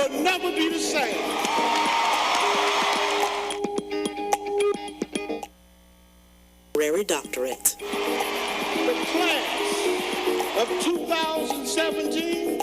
will never be the same. Honorary doctorate. The class of 2017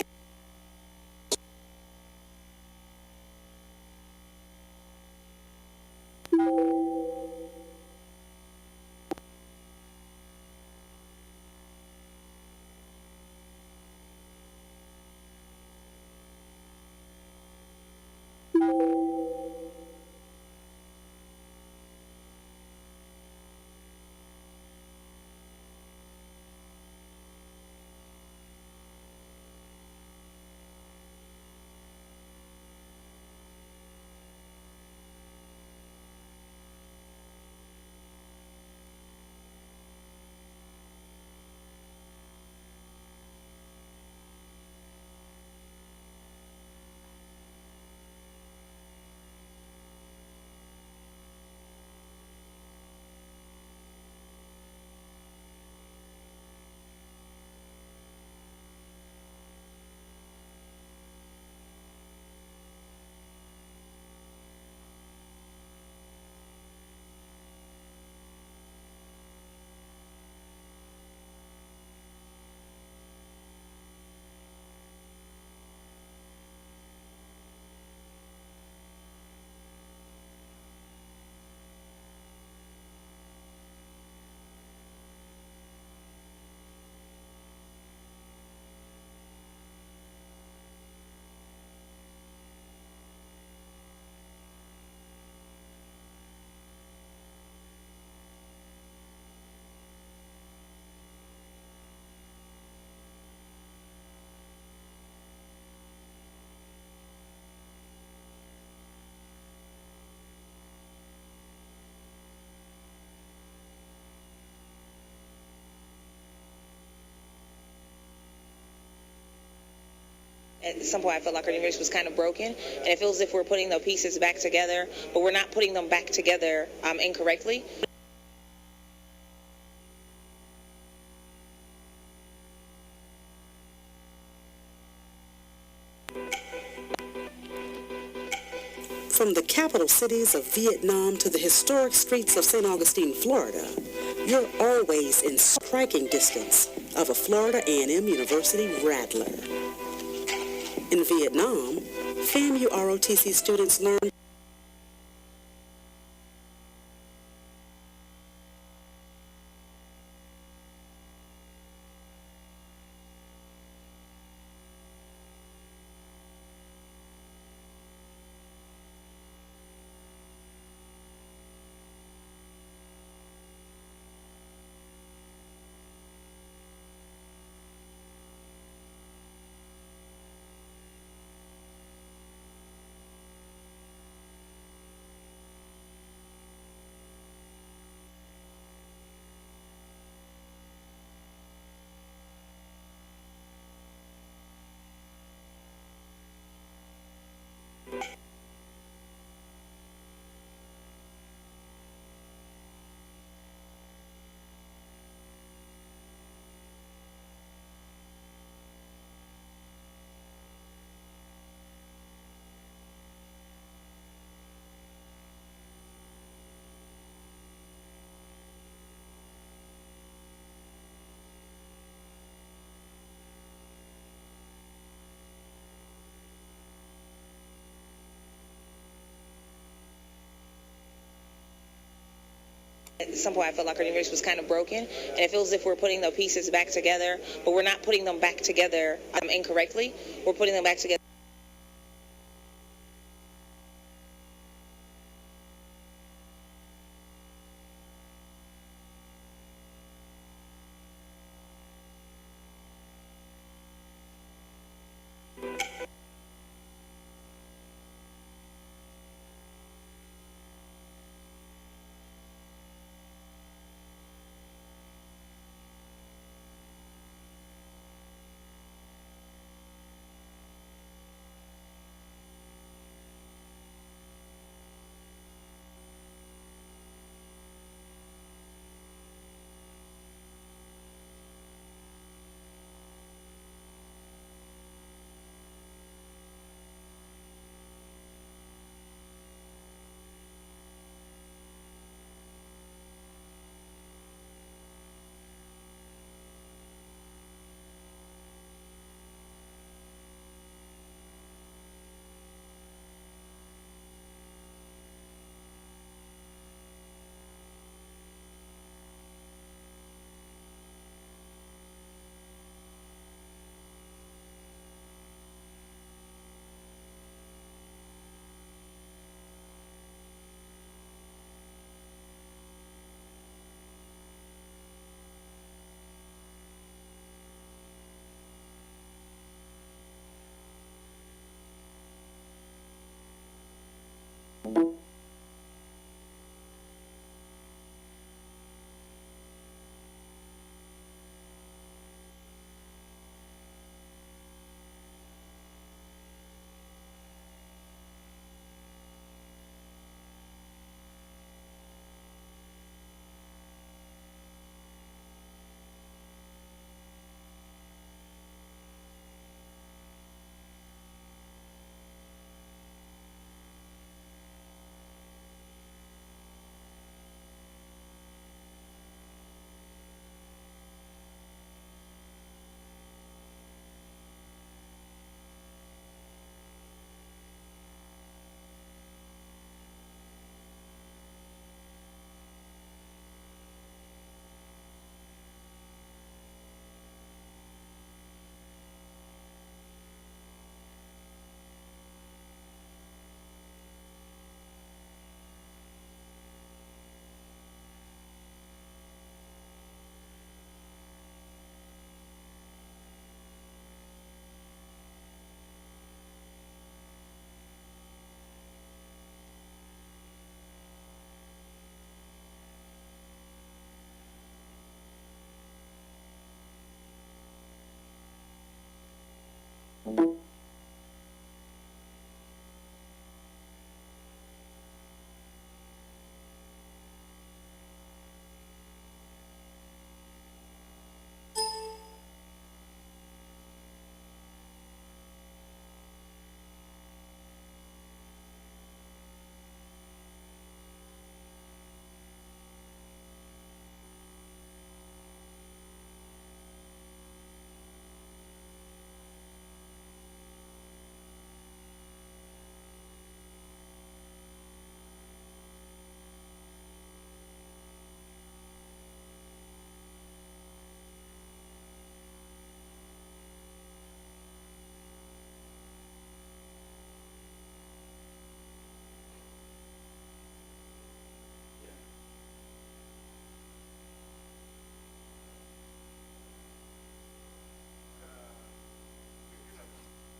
At some point, I felt like our university was kind of broken, and it feels as if we're putting the pieces back together, but we're not putting them back together incorrectly. From the capital cities of Vietnam to the historic streets of St. Augustine, Florida, you're always in striking distance of a Florida A&M University Rattler. In Vietnam, FAMU ROTC students learn At some point, I felt like our university was kind of broken, and it feels as if we're putting the pieces back together, but we're not putting them back together incorrectly. We're putting them back together.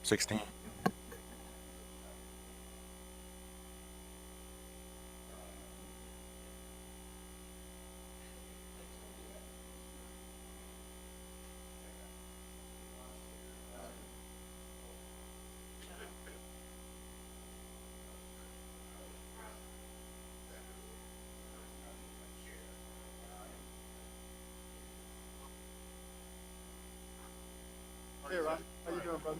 16. Hey, Ron. How you doing, brother?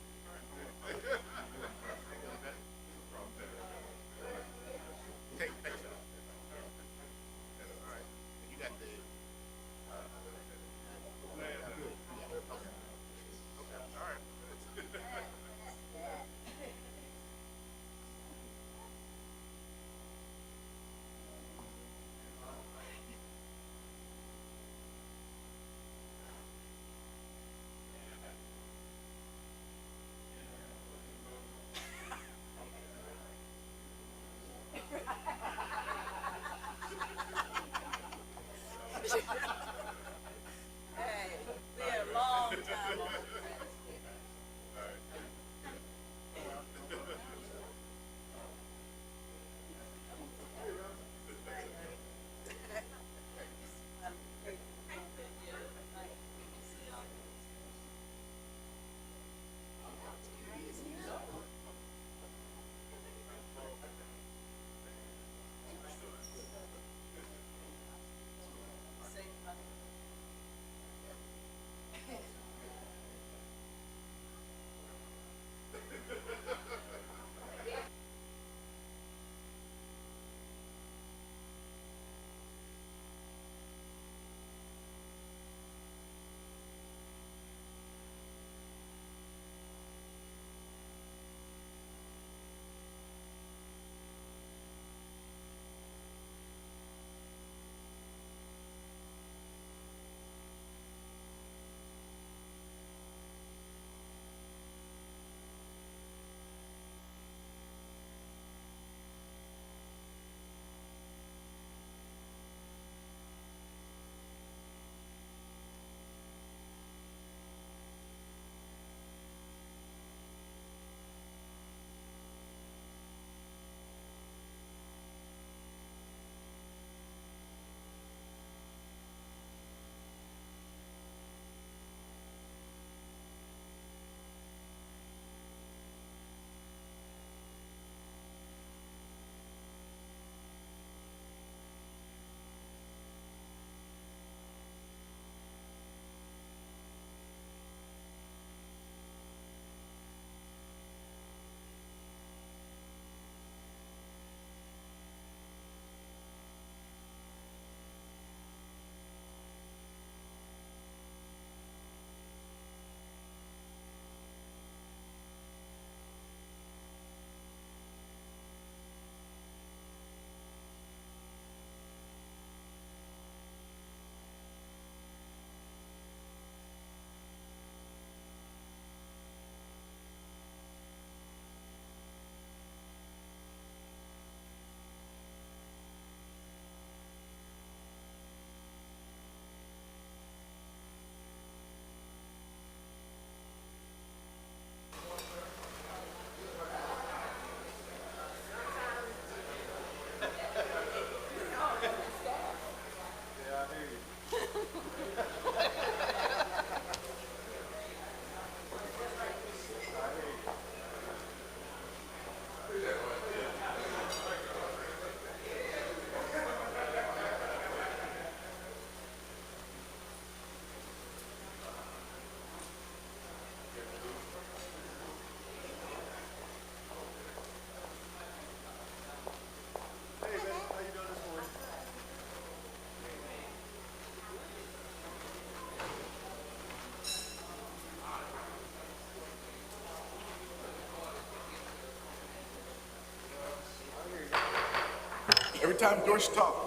every time Doris talks.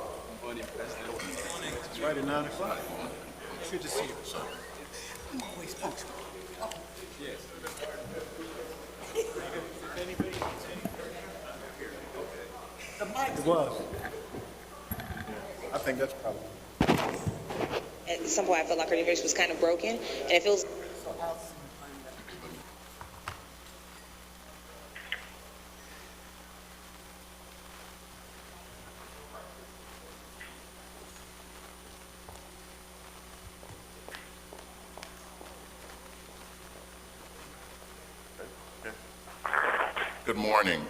It's right at 9 o'clock. Good to see you. I'm always punctual. Yes. It was. I think that's probably. At some point, I felt like our university was kind of broken, and it feels. Good morning.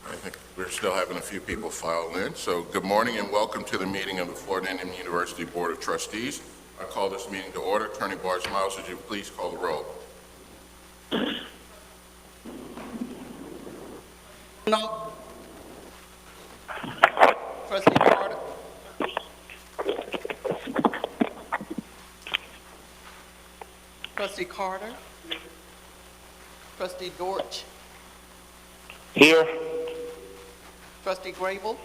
I think we're still having a few people file in. So good morning and welcome to the meeting of the Florida A&M University Board of Trustees. I call this meeting to order. Attorney Barge Miles, would you please call the roll? No. Trustee Carter. Trustee Carter. Trustee Dortch. Here. Trustee Grable.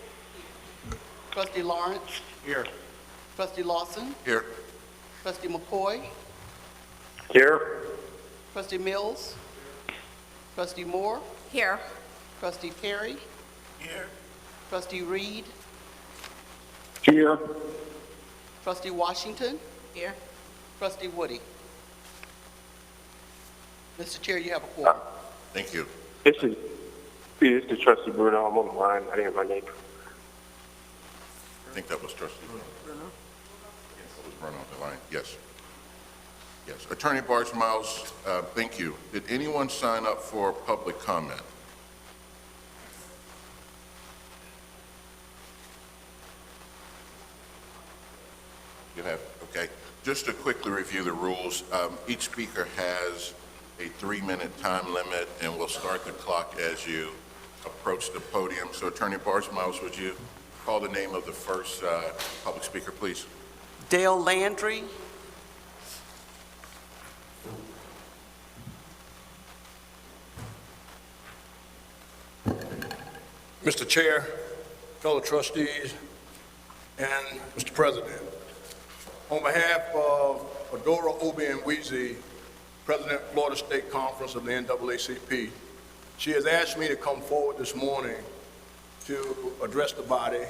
Trustee Lawrence. Here. Trustee Lawson. Here. Trustee McCoy. Here. Trustee Mills. Trustee Moore. Here. Trustee Perry. Here. Trustee Reed. Here. Trustee Washington. Here. Trustee Woody. Mr. Chair, you have a quorum. Thank you. This is Trustee Bruno. I'm on the line. I didn't hear my name. I think that was Trustee Bruno. That was Bruno on the line. Yes. Yes. Attorney Barge Miles, thank you. Did anyone sign up for public comment? You have, okay. Just to quickly review the rules, each speaker has a 3-minute time limit, and we'll start the clock as you approach the podium. So Attorney Barge Miles, would you call the name of the first public speaker, please? Dale Landry. Mr. Chair, fellow trustees, and Mr. President, on behalf of Adora Obi and Weezy, President, Florida State Conference of the NAACP, she has asked me to come forward this morning to address the body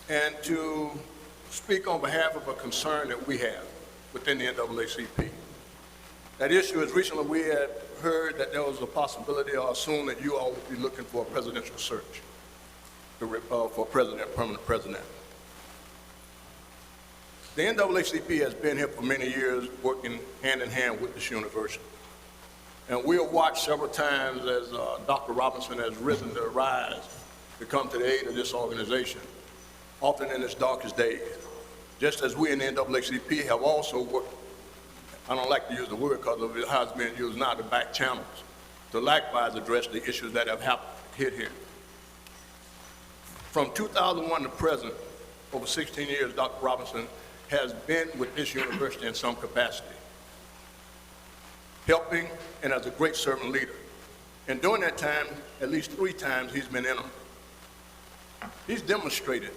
and to speak on behalf of a concern that we have within the NAACP. That issue is recently we had heard that there was a possibility or assumed that you all would be looking for a presidential search for president, permanent president. The NAACP has been here for many years working hand in hand with this university. And we have watched several times as Dr. Robinson has risen to rise to come to the aid of this organization, often in its darkest days. Just as we in the NAACP have also worked, I don't like to use the word because of how it's being used now, the back channels, to likewise address the issues that have hit here. From 2001 to present, over 16 years, Dr. Robinson has been with this university in some capacity, helping and as a great servant leader. And during that time, at least 3 times he's been interim. He's demonstrated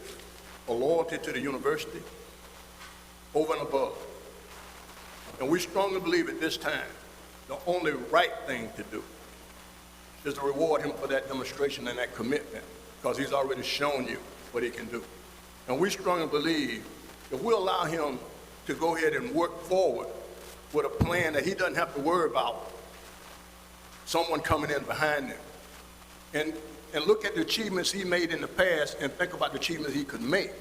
a loyalty to the university over and above. And we strongly believe at this time, the only right thing to do is to reward him for that demonstration and that commitment, because he's already shown you what he can do. And we strongly believe if we allow him to go ahead and work forward with a plan that he doesn't have to worry about someone coming in behind him, and look at the achievements he made in the past and think about the achievements he could make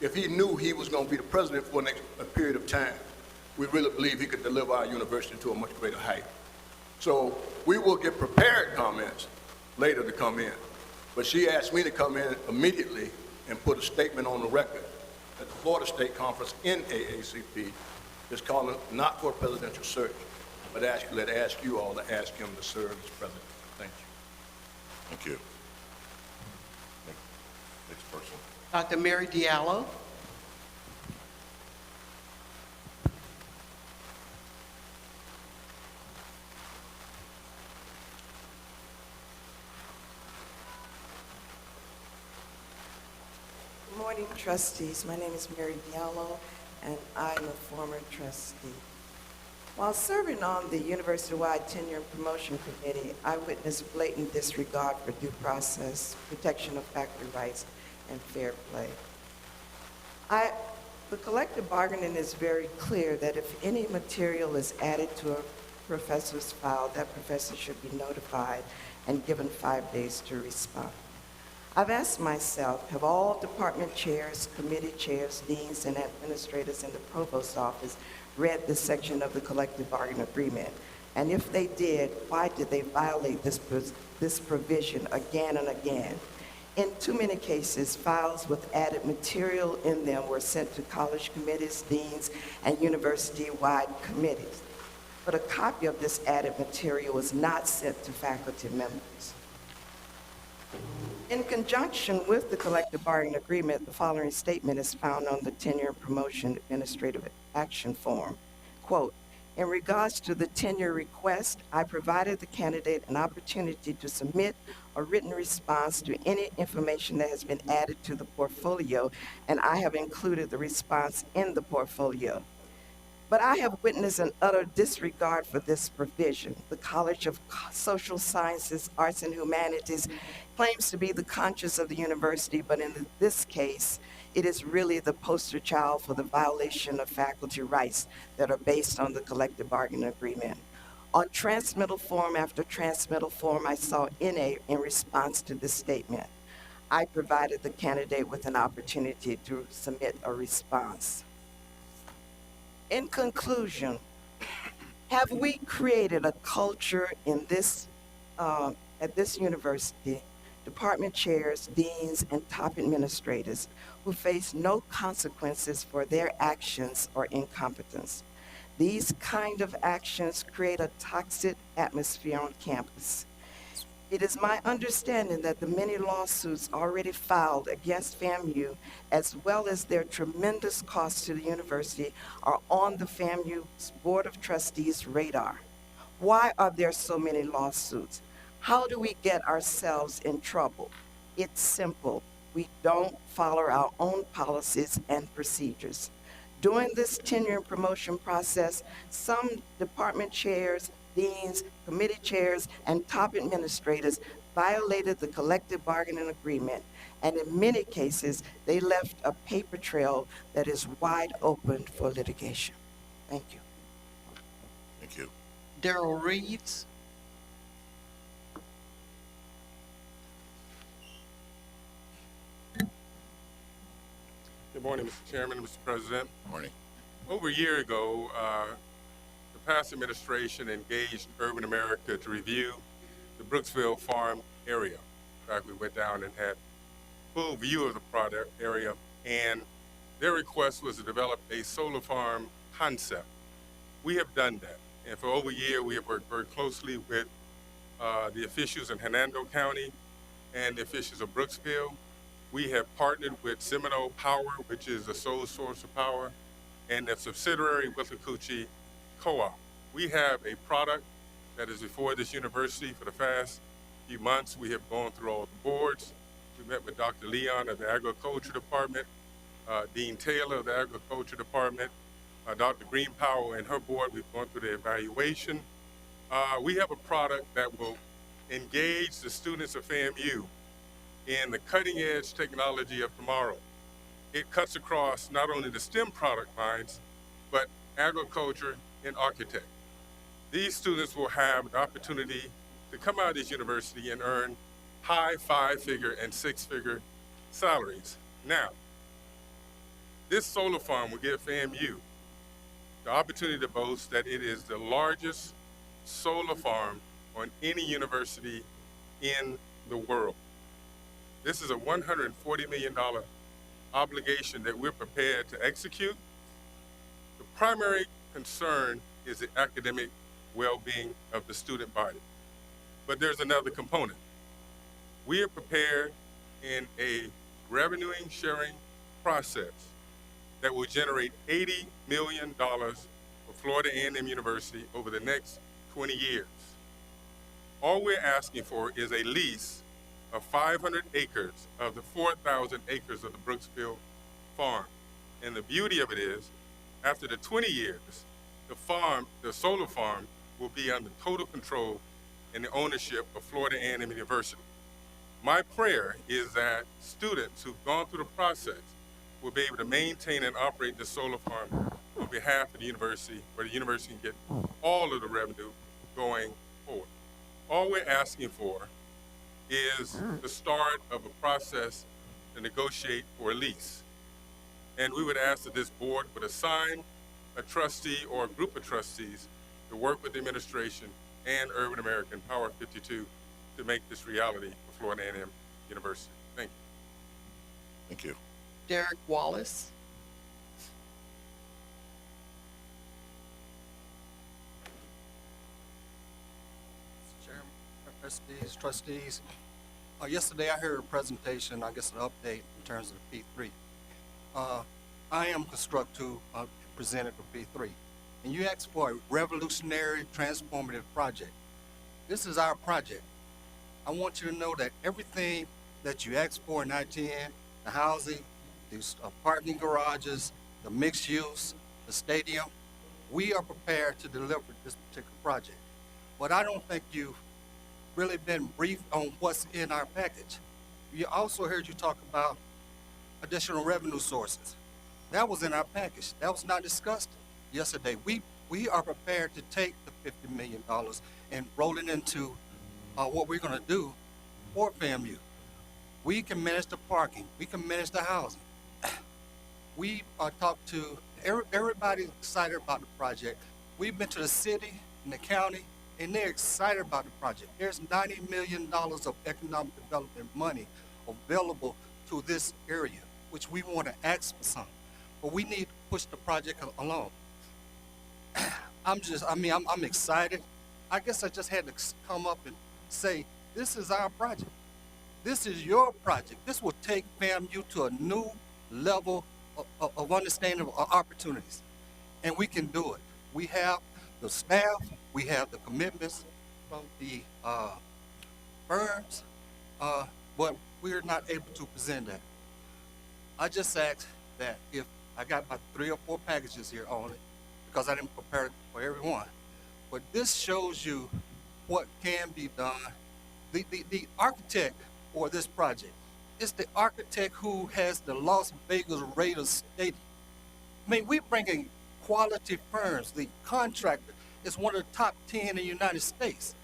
if he knew he was going to be the president for a period of time. We really believe he could deliver our university to a much greater height. So we will get prepared comments later to come in. But she asked me to come in immediately and put a statement on the record that the Florida State Conference NAACP is calling not for a presidential search, but actually to ask you all to ask him to serve as president. Thank you. Thank you. Next person. Dr. Mary Diallo. morning, trustees. My name is Mary Diallo, and I'm a former trustee. While serving on the university-wide tenure and promotion committee, I witnessed blatant disregard for due process, protection of faculty rights, and fair play. The collective bargaining is very clear that if any material is added to a professor's file, that professor should be notified and given 5 days to respond. I've asked myself, have all department chairs, committee chairs, deans, and administrators in the provost's office read this section of the collective bargaining agreement? And if they did, why did they violate this provision again and again? In too many cases, files with added material in them were sent to college committees, deans, and university-wide committees. But a copy of this added material was not sent to faculty members. In conjunction with the collective bargaining agreement, the following statement is found on the Tenure and Promotion Administrative Action Form. Quote, in regards to the tenure request, I provided the candidate an opportunity to submit a written response to any information that has been added to the portfolio, and I have included the response in the portfolio. But I have witnessed an utter disregard for this provision. The College of Social Sciences, Arts, and Humanities claims to be the conscience of the university, but in this case, it is really the poster child for the violation of faculty rights that are based on the collective bargaining agreement. On transmittal form after transmittal form, I saw NA in response to this statement. I provided the candidate with an opportunity to submit a response. In conclusion, have we created a culture in this, at this university, department chairs, deans, and top administrators who face no consequences for their actions or incompetence? These kind of actions create a toxic atmosphere on campus. It is my understanding that the many lawsuits already filed against FAMU, as well as their tremendous costs to the university, are on the FAMU's Board of Trustees' radar. Why are there so many lawsuits? How do we get ourselves in trouble? It's simple. We don't follow our own policies and procedures. During this tenure and promotion process, some department chairs, deans, committee chairs, and top administrators violated the collective bargaining agreement, and in many cases, they left a paper trail that is wide open for litigation. Thank you. Thank you. Daryl Reeves. Good morning, Mr. Chairman and Mr. President. Good morning. Over a year ago, the past administration engaged Urban America to review the Brooksville Farm area. In fact, we went down and had full view of the product area, and their request was to develop a solar farm concept. We have done that, and for over a year, we have worked very closely with the officials in Hernando County and the officials of Brooksville. We have partnered with Seminole Power, which is the sole source of power, and the subsidiary Withlacoochee Co-op. We have a product that is before this university for the past few months. We have gone through all the boards. We met with Dr. Leon of the Agriculture Department, Dean Taylor of the Agriculture Department, Dr. Greenpower and her board. We've gone through the evaluation. We have a product that will engage the students of FAMU in the cutting edge technology of tomorrow. It cuts across not only the STEM product lines, but agriculture and architect. These students will have the opportunity to come out of this university and earn high 5-figure and 6-figure salaries. Now, this solar farm will give FAMU the opportunity to boast that it is the largest solar farm on any university in the world. This is a $140 million obligation that we're prepared to execute. The primary concern is the academic well-being of the student body. But there's another component. We are prepared in a revenue sharing process that will generate $80 million for Florida A&M University over the next 20 years. All we're asking for is a lease of 500 acres of the 4,000 acres of the Brooksville farm. And the beauty of it is, after the 20 years, the solar farm will be under total control and the ownership of Florida A&M University. My prayer is that students who've gone through the process will be able to maintain and operate the solar farm on behalf of the university, where the university can get all of the revenue going forward. All we're asking for is the start of a process to negotiate for a lease. And we would ask that this board would assign a trustee or a group of trustees to work with the administration and Urban American Power 52 to make this reality for Florida A&M University. Thank you. Thank you. Derek Wallace. Chairman, trustees. Yesterday I heard a presentation, I guess an update in terms of the P3. I am Construct 2 presented for P3. And you asked for a revolutionary, transformative project. This is our project. I want you to know that everything that you asked for in I-10, the housing, these parking garages, the mixed use, the stadium, we are prepared to deliver this particular project. But I don't think you've really been briefed on what's in our package. You also heard you talk about additional revenue sources. That was in our package. That was not discussed yesterday. We are prepared to take the $50 million and roll it into what we're going to do for FAMU. We can manage the parking. We can manage the housing. We talked to everybody excited about the project. We've been to the city and the county, and they're excited about the project. There's $90 million of economic development money available to this area, which we want to ask for some. But we need to push the project along. I'm excited. I guess I just had to come up and say, this is our project. This is your project. This will take FAMU to a new level of understanding of opportunities. And we can do it. We have the staff, we have the commitments from the firms, but we're not able to present that. I just asked that if I got about 3 or 4 packages here on it, because I didn't prepare it for everyone. But this shows you what can be done. The architect for this project is the architect who has the Las Vegas Raiders Stadium. I mean, we're bringing quality firms. The contractor is one of the top 10 in the United States.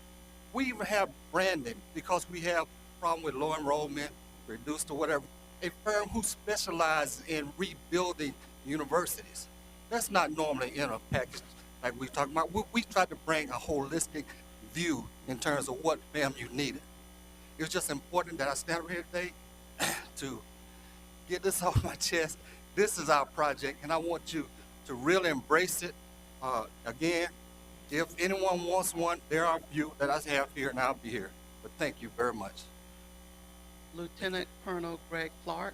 We even have branding because we have a problem with low enrollment, reduced or whatever. A firm who specializes in rebuilding universities. That's not normally in a package like we talking about. We tried to bring a holistic view in terms of what FAMU needed. It's just important that I stand here today to get this off my chest. This is our project, and I want you to really embrace it. Again, if anyone wants one, there are a few that I have here, and I'll be here. But thank you very much. Lieutenant Colonel Greg Clark.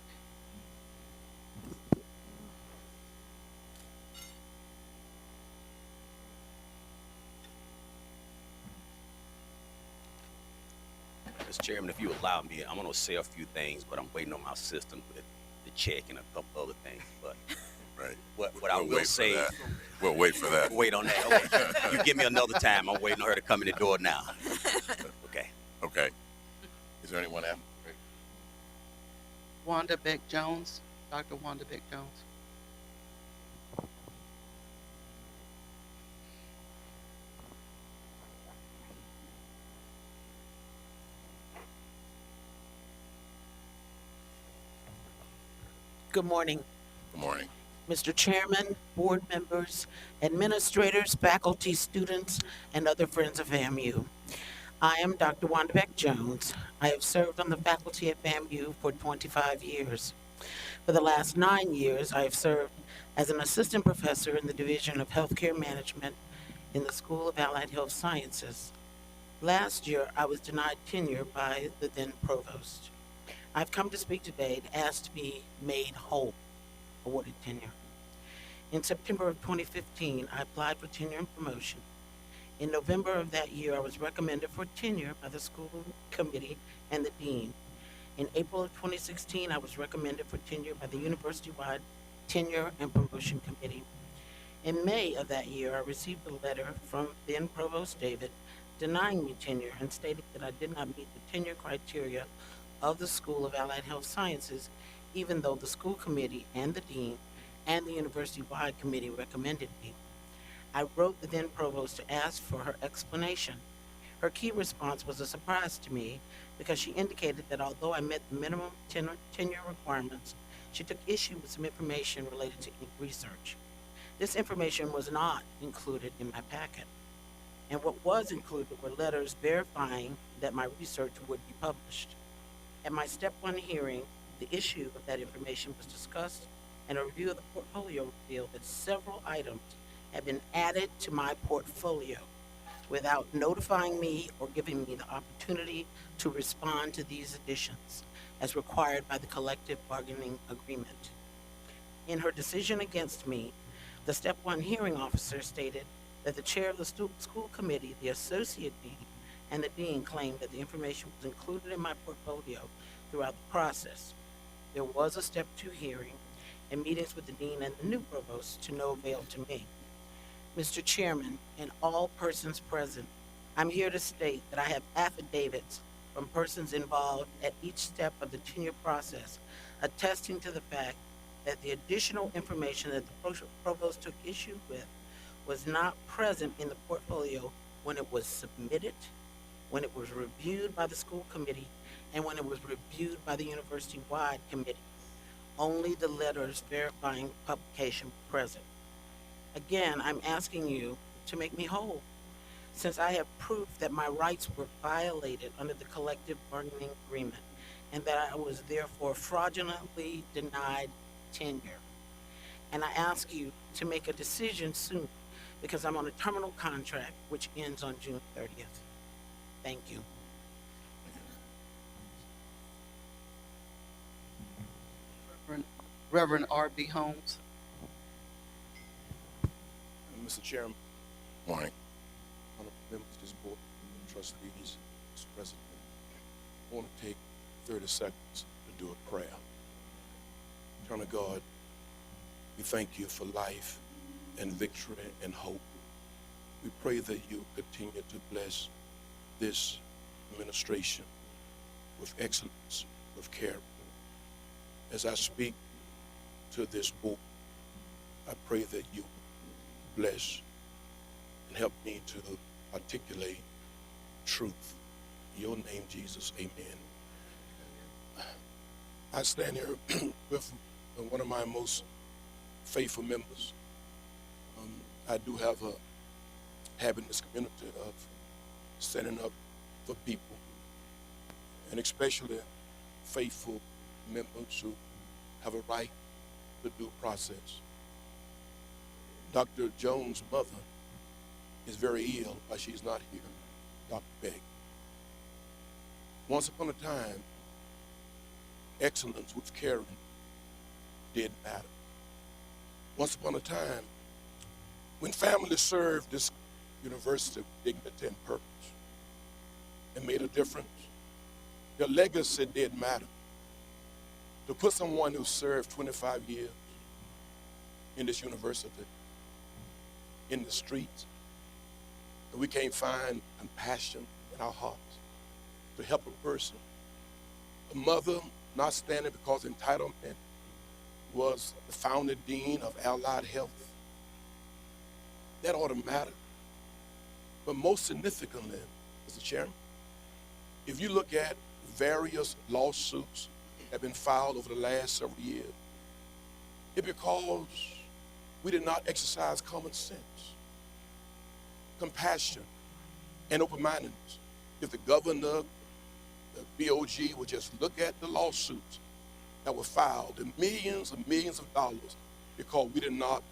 Mr. Chairman, if you allow me, I'm going to say a few things, but I'm waiting on my assistant with the check and a couple other things. But right. What I will say, we'll wait for that. Wait on that. Okay. You give me another time. I'm waiting on her to come in the door now. Okay. Okay. Is there anyone else? Wanda Beck Jones. Dr. Wanda Beck Jones. Good morning. Good morning. Mr. Chairman, board members, administrators, faculty, students, and other friends of FAMU. I am Dr. Wanda Beck Jones. I have served on the faculty at FAMU for 25 years. For the last 9 years, I have served as an assistant professor in the Division of Healthcare Management in the School of Allied Health Sciences. Last year, I was denied tenure by the then provost. I've come to speak today to ask to be made whole, awarded tenure. In September of 2015, I applied for tenure and promotion. In November of that year, I was recommended for tenure by the school committee and the dean. In April of 2016, I was recommended for tenure by the university-wide Tenure and Promotion Committee. In May of that year, I received a letter from then Provost David denying me tenure and stating that I did not meet the tenure criteria of the School of Allied Health Sciences, even though the school committee and the dean and the university-wide committee recommended me. I wrote the then provost to ask for her explanation. Her key response was a surprise to me because she indicated that although I met the minimum tenure requirements, she took issue with some information related to research. This information was not included in my packet, and what was included were letters verifying that my research would be published. At my Step 1 hearing, the issue of that information was discussed, and a review of the portfolio revealed that several items had been added to my portfolio without notifying me or giving me the opportunity to respond to these additions, as required by the collective bargaining agreement. In her decision against me, the Step 1 hearing officer stated that the chair of the school committee, the associate dean, and the dean claimed that the information was included in my portfolio throughout the process. There was a Step 2 hearing and meetings with the dean and the new provost to no avail to me. Mr. Chairman, and all persons present, I'm here to state that I have affidavits from persons involved at each step of the tenure process attesting to the fact that the additional information that the provost took issue with was not present in the portfolio when it was submitted, when it was reviewed by the school committee, and when it was reviewed by the university-wide committee. Only the letters verifying publication were present. Again, I'm asking you to make me whole, since I have proof that my rights were violated under the collective bargaining agreement and that I was therefore fraudulently denied tenure. And I ask you to make a decision soon because I'm on a terminal contract which ends on June 30th. Thank you. Reverend R.B. Holmes. Mr. Chairman, Morning. honorable members of this board, trustees, Mr. President, I want to take 30 seconds to do a prayer. Eternal God, we thank you for life and victory and hope. We pray that you continue to bless this administration with excellence, with care. As I speak to this board, I pray that you bless and help me to articulate truth. In your name, Jesus, amen. I stand here with one of my most faithful members. I do have a habit in this community of standing up for people, and especially faithful members who have a right to due process. Dr. Jones' mother is very ill, but she's not here, Dr. Beck. Once upon a time, excellence with caring did matter. Once upon a time, when families served this university with dignity and purpose and made a difference, their legacy did matter. To put someone who served 25 years in this university in the streets, and we can't find compassion in our hearts to help a person. A mother not standing because entitlement was the founding dean of Allied Health. That ought to matter. But most significantly, Mr. Chairman, if you look at various lawsuits that have been filed over the last several years, it's because we did not exercise common sense, compassion, and open-mindedness. If the governor, the BOG would just look at the lawsuits that were filed, the millions and millions of dollars, because we did not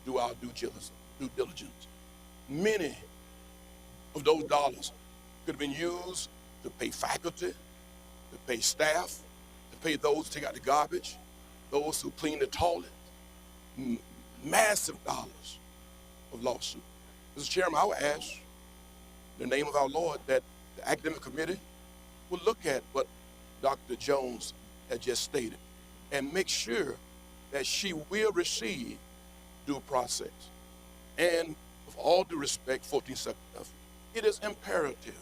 do our due diligence. Many of those dollars could have been used to pay faculty, to pay staff, to pay those who take out the garbage, those who clean the toilet. Massive dollars of lawsuit. Mr. Chairman, I would ask in the name of our Lord that the academic committee will look at what Dr. Jones has just stated, and make sure that she will receive due process. And with all due respect, 14 seconds left, it is imperative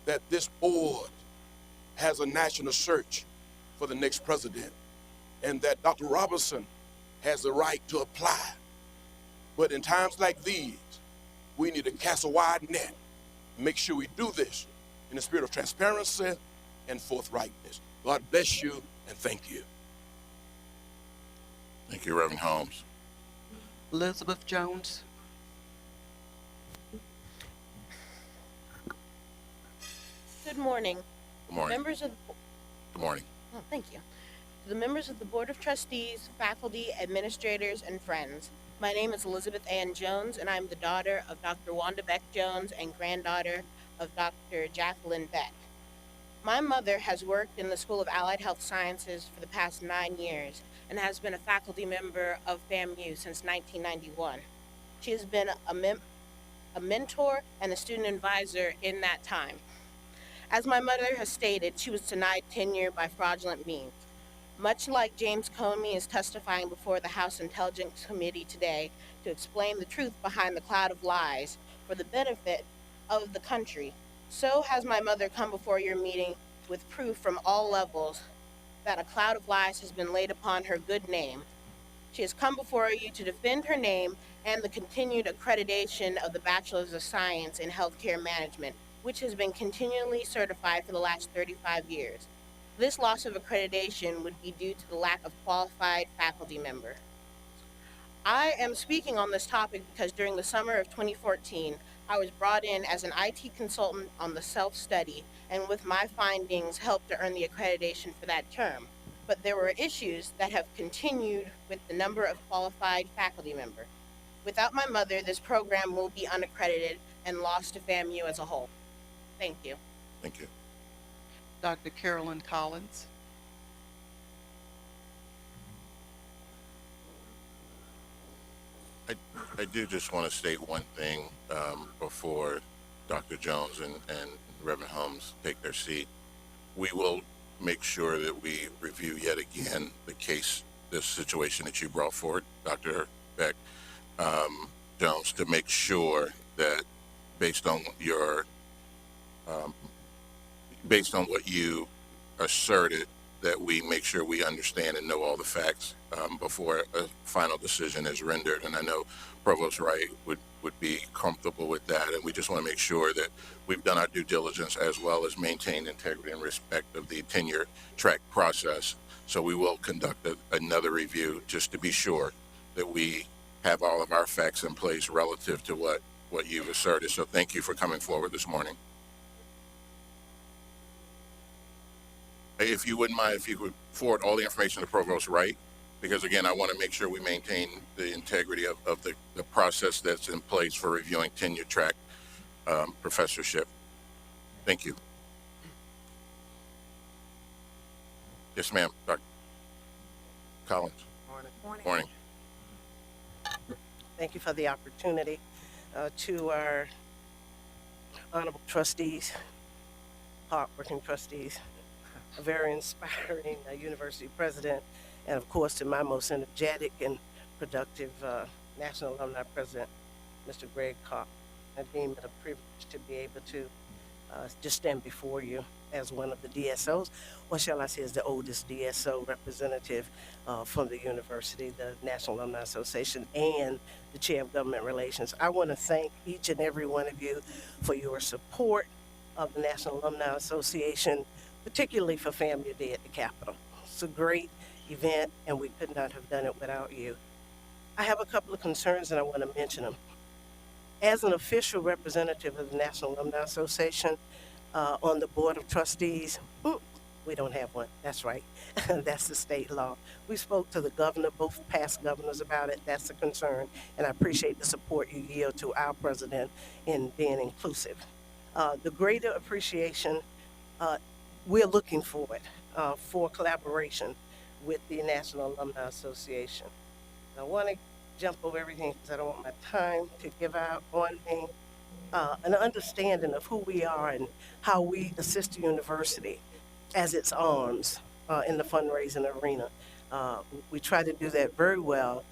that this board has a national search for the next president, and that Dr. Robinson has the right to apply. But in times like these, we need to cast a wide net and make sure we do this in the spirit of transparency and forthrightness. God bless you and thank you. Thank you, Reverend Holmes. Elizabeth Jones. Good morning. Good morning. Members of Good morning. oh, thank you. To the members of the Board of Trustees, faculty, administrators, and friends. My name is Elizabeth Ann Jones, and I'm the daughter of Dr. Wanda Beck Jones and granddaughter of Dr. Jacqueline Beck. My mother has worked in the School of Allied Health Sciences for the past 9 years and has been a faculty member of FAMU since 1991. She has been a mentor and a student advisor in that time. As my mother has stated, she was denied tenure by fraudulent means. Much like James Comey is testifying before the House Intelligence Committee today to explain the truth behind the cloud of lies for the benefit of the country, so has my mother come before your meeting with proof from all levels that a cloud of lies has been laid upon her good name. She has come before you to defend her name and the continued accreditation of the Bachelor's of Science in Healthcare Management, which has been continually certified for the last 35 years. This loss of accreditation would be due to the lack of qualified faculty member. I am speaking on this topic because during the summer of 2014, I was brought in as an IT consultant on the self-study, and with my findings helped to earn the accreditation for that term. But there were issues that have continued with the number of qualified faculty member. Without my mother, this program will be unaccredited and lost to FAMU as a whole. Thank you. Thank you. Dr. Carolyn Collins. I do just want to state one thing before Dr. Jones and Reverend Holmes take their seat. We will make sure that we review yet again the case, this situation that you brought forward, Dr. Beck Jones, to make sure that based on your based on what you asserted, that we make sure we understand and know all the facts before a final decision is rendered. And I know Provost Wright would be comfortable with that. And we just want to make sure that we've done our due diligence as well as maintain integrity and respect of the tenure track process. So we will conduct another review just to be sure that we have all of our facts in place relative to what you've asserted. So thank you for coming forward this morning. If you wouldn't mind, if you could forward all the information to Provost Wright, because again, I want to make sure we maintain the integrity of the process that's in place for reviewing tenure track professorship. Thank you. Yes, ma'am. Dr. Collins. Morning. Morning. Thank you for the opportunity. To our honorable trustees, hardworking trustees, a very inspiring university president, and of course to my most energetic and productive National Alumni President, Mr. Greg Koch. I deem it a privilege to be able to just stand before you as one of the DSOs, or shall I say as the oldest DSO representative from the university, the National Alumni Association, and the Chair of Government Relations. I want to thank each and every one of you for your support of the National Alumni Association, particularly for FAMU Day at the Capitol. It's a great event, and we could not have done it without you. I have a couple of concerns, and I want to mention them. As an official representative of the National Alumni Association on the Board of Trustees, we don't have one. That's right. That's the state law. We spoke to the governor, both past governors, about it. That's a concern, and I appreciate the support you yield to our president in being inclusive. The greater appreciation, we're looking for it, for collaboration with the National Alumni Association. I want to jump over everything because I don't want my time to give out on me. An understanding of who we are and how we assist the university as its arms in the fundraising arena. We try to do that very well.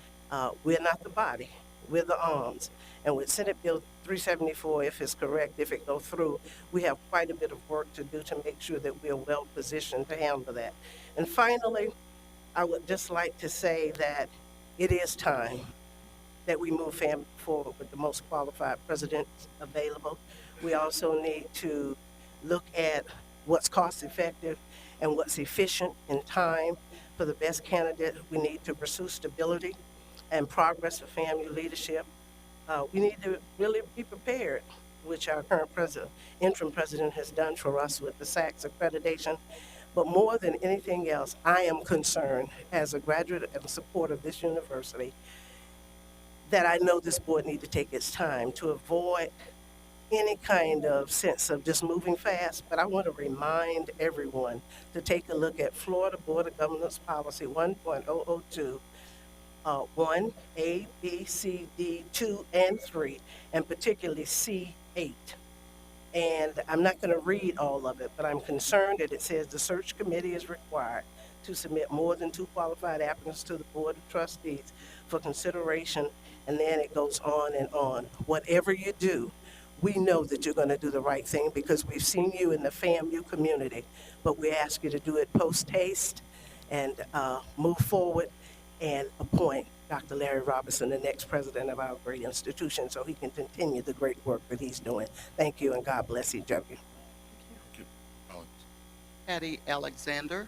We're not the body, we're the arms. And with Senate Bill 374, if it's correct, if it goes through, we have quite a bit of work to do to make sure that we are well positioned to handle that. And finally, I would just like to say that it is time that we move forward with the most qualified presidents available. We also need to look at what's cost effective and what's efficient in time for the best candidate. We need to pursue stability and progress for FAMU leadership. We need to really be prepared, which our current interim president has done for us with the SACS accreditation. But more than anything else, I am concerned as a graduate and supporter of this university that I know this board needs to take its time to avoid any kind of sense of just moving fast. But I want to remind everyone to take a look at Florida Board of Governors Policy 1.002, 1, A, B, C, D, 2, and 3, and particularly C8. And I'm not going to read all of it, but I'm concerned that it says the search committee is required to submit more than 2 qualified applicants to the Board of Trustees for consideration, and then it goes on and on. Whatever you do, we know that you're going to do the right thing because we've seen you in the FAMU community, but we ask you to do it post-haste and move forward and appoint Dr. Larry Robinson, the next president of our great institution, so he can continue the great work that he's doing. Thank you, and God bless each of you. Patty Alexander.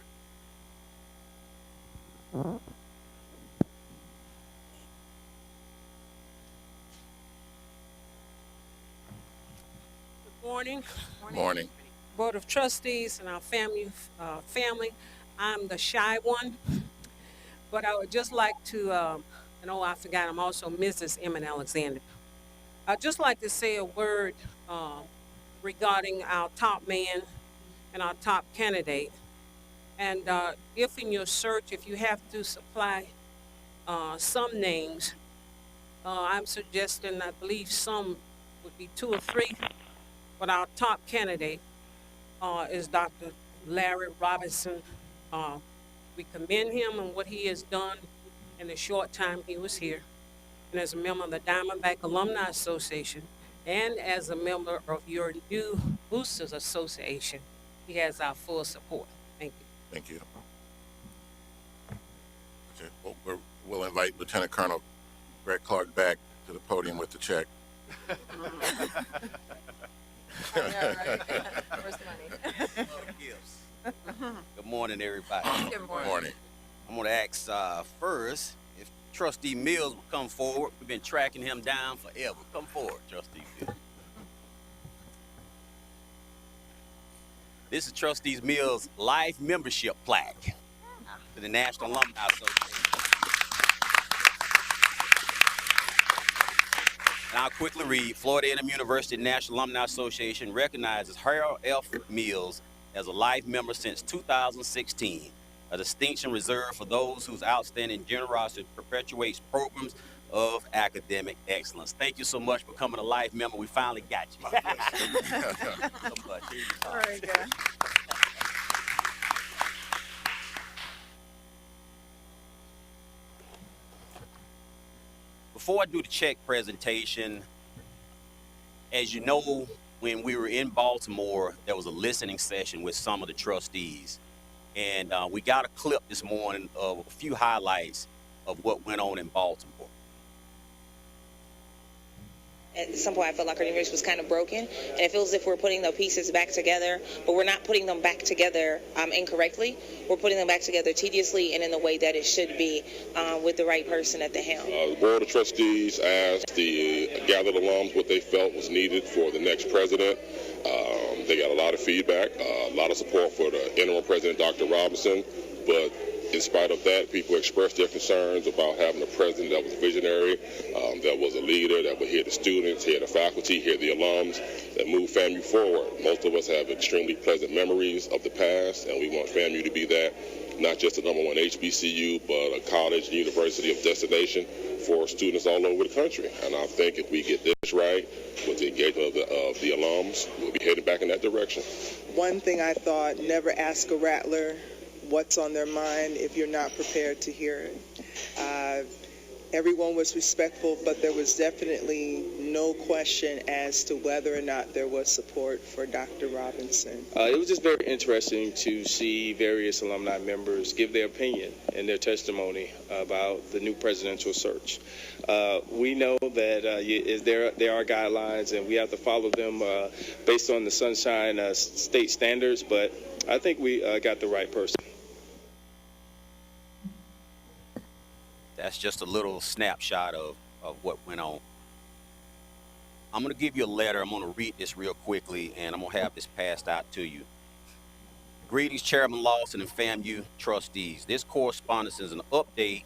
Good morning. Morning. Board of Trustees and our family. I'm the shy one, but I would just like to, I forgot, I'm also Mrs. Emmett Alexander. I'd just like to say a word regarding our top man and our top candidate. And if in your search, if you have to supply some names, I'm suggesting, I believe some would be 2 or 3, but our top candidate is Dr. Larry Robinson. We commend him on what he has done in the short time he was here. And as a member of the Diamondback Alumni Association and as a member of your new Boosters Association, he has our full support. Thank you. Thank you. Okay, well, we'll invite Lieutenant Colonel Greg Clark back to the podium with the check. Where's the money? Good morning, everybody. Good morning. Morning. I'm going to ask first if Trustee Mills will come forward. We've been tracking him down forever. Come forward, Trustee Mills. This is Trustee Mills' life membership plaque to the National Alumni Association. And I'll quickly read. Florida A&M University National Alumni Association recognizes Harold F. Mills as a life member since 2016, a distinction reserved for those whose outstanding generosity perpetuates programs of academic excellence. Thank you so much for becoming a life member. We finally got you. So much. Very good. Before I do the check presentation, as you know, when we were in Baltimore, there was a listening session with some of the trustees. And we got a clip this morning of a few highlights of what went on in Baltimore. At some point, I felt like our university was kind of broken, and it feels as if we're putting the pieces back together, but we're not putting them back together incorrectly. We're putting them back together tediously and in the way that it should be, with the right person at the helm. The Board of Trustees asked the gathered alums what they felt was needed for the next president. They got a lot of feedback, a lot of support for the interim president, Dr. Robinson, but in spite of that, people expressed their concerns about having a president that was visionary, that was a leader, that would hear the students, hear the faculty, hear the alums, that moved FAMU forward. Most of us have extremely pleasant memories of the past, and we want FAMU to be that not just the #1 HBCU, but a college and university of destination for students all over the country. And I think if we get this right, with the engagement of the alums, we'll be headed back in that direction. One thing I thought, never ask a rattler what's on their mind if you're not prepared to hear it. Everyone was respectful, but there was definitely no question as to whether or not there was support for Dr. Robinson. It was just very interesting to see various alumni members give their opinion and their testimony about the new presidential search. We know that there are guidelines and we have to follow them based on the Sunshine State standards, but I think we got the right person. That's just a little snapshot of what went on. I'm going to give you a letter. I'm going to read this real quickly, and I'm going to have this passed out to you. Greetings, Chairman Lawson and FAMU trustees. This correspondence is an update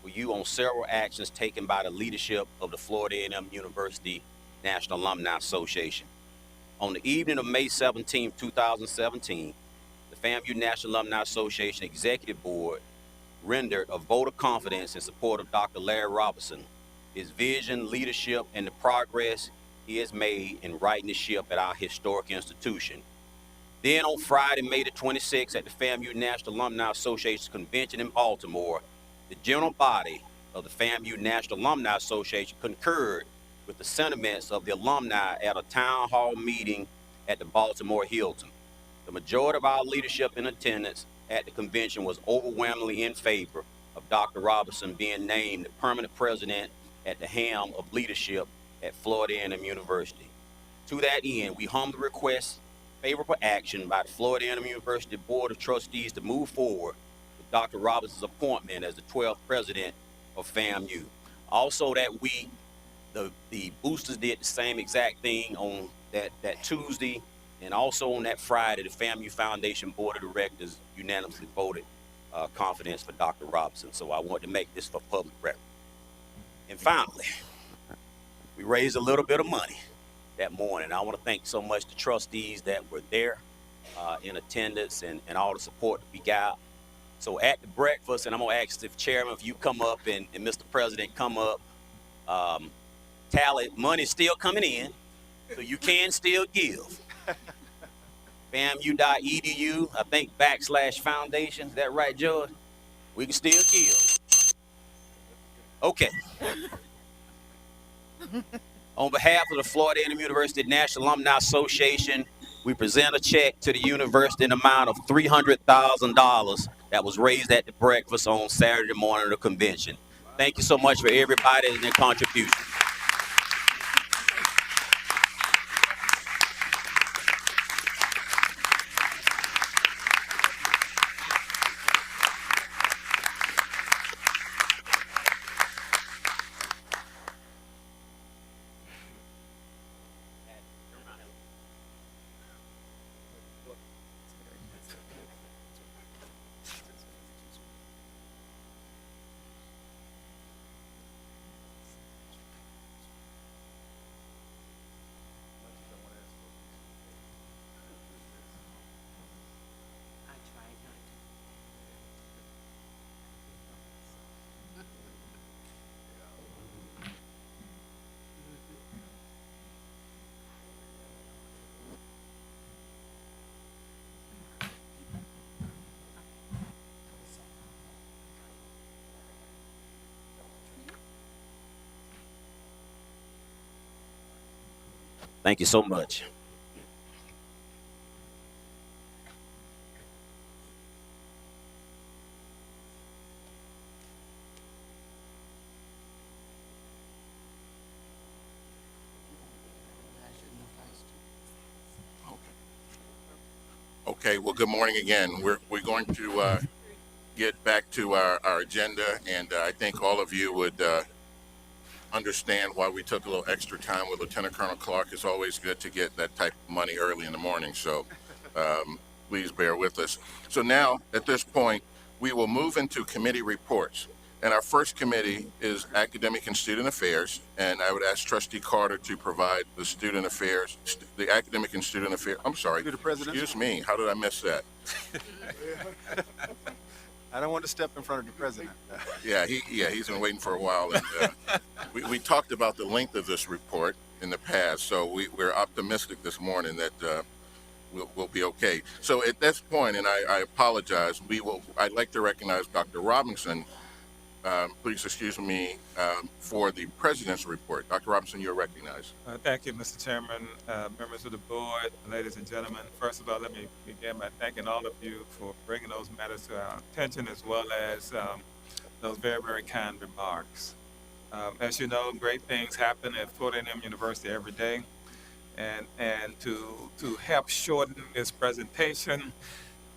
for you on several actions taken by the leadership of the Florida A&M University National Alumni Association. On the evening of May 17, 2017, the FAMU National Alumni Association Executive Board rendered a vote of confidence in support of Dr. Larry Robinson, his vision, leadership, and the progress he has made in righting the ship at our historic institution. Then on Friday, May the 26th, at the FAMU National Alumni Association Convention in Baltimore, the general body of the FAMU National Alumni Association concurred with the sentiments of the alumni at a town hall meeting at the Baltimore Hilton. The majority of our leadership in attendance at the convention was overwhelmingly in favor of Dr. Robinson being named the permanent president at the helm of leadership at Florida A&M University. To that end, we humbly request favorable action by the Florida A&M University Board of Trustees to move forward with Dr. Robinson's appointment as the 12th president of FAMU. Also that week, the boosters did the same exact thing on that Tuesday. And also on that Friday, the FAMU Foundation Board of Directors unanimously voted confidence for Dr. Robinson. So I want to make this for public record. And finally, we raised a little bit of money that morning. I want to thank so much the trustees that were there in attendance and all the support that we got. So at the breakfast, and I'm going to ask the chairman if you come up and Mr. President come up, tally, money's still coming in, so you can still give. FAMU.edu, I think /foundation. Is that right, George? We can still give. Okay. On behalf of the Florida A&M University National Alumni Association, we present a check to the university in the amount of $300,000 that was raised at the breakfast on Saturday morning of the convention. Thank you so much for everybody and their contribution. Thank you so much. Okay, well, good morning again. We're going to get back to our agenda, and I think all of you would understand why we took a little extra time with Lieutenant Colonel Clark. It's always good to get that type of money early in the morning, so please bear with us. So now, at this point, we will move into committee reports. And our first committee is Academic and Student Affairs, and I would ask Trustee Carter to provide the Student Affairs, the Academic and Student Affairs, I'm sorry, excuse me, how did I miss that? I don't want to step in front of the president. He's been waiting for a while. And, we talked about the length of this report in the past, so we're optimistic this morning that we'll be okay. So at this point, and I apologize, I'd like to recognize Dr. Robinson. Please excuse me for the president's report. Dr. Robinson, you're recognized. Thank you, Mr. Chairman, members of the board, ladies and gentlemen. First of all, let me begin by thanking all of you for bringing those matters to our attention, as well as those very, very kind remarks. As you know, great things happen at Florida A&M University every day. And to help shorten this presentation,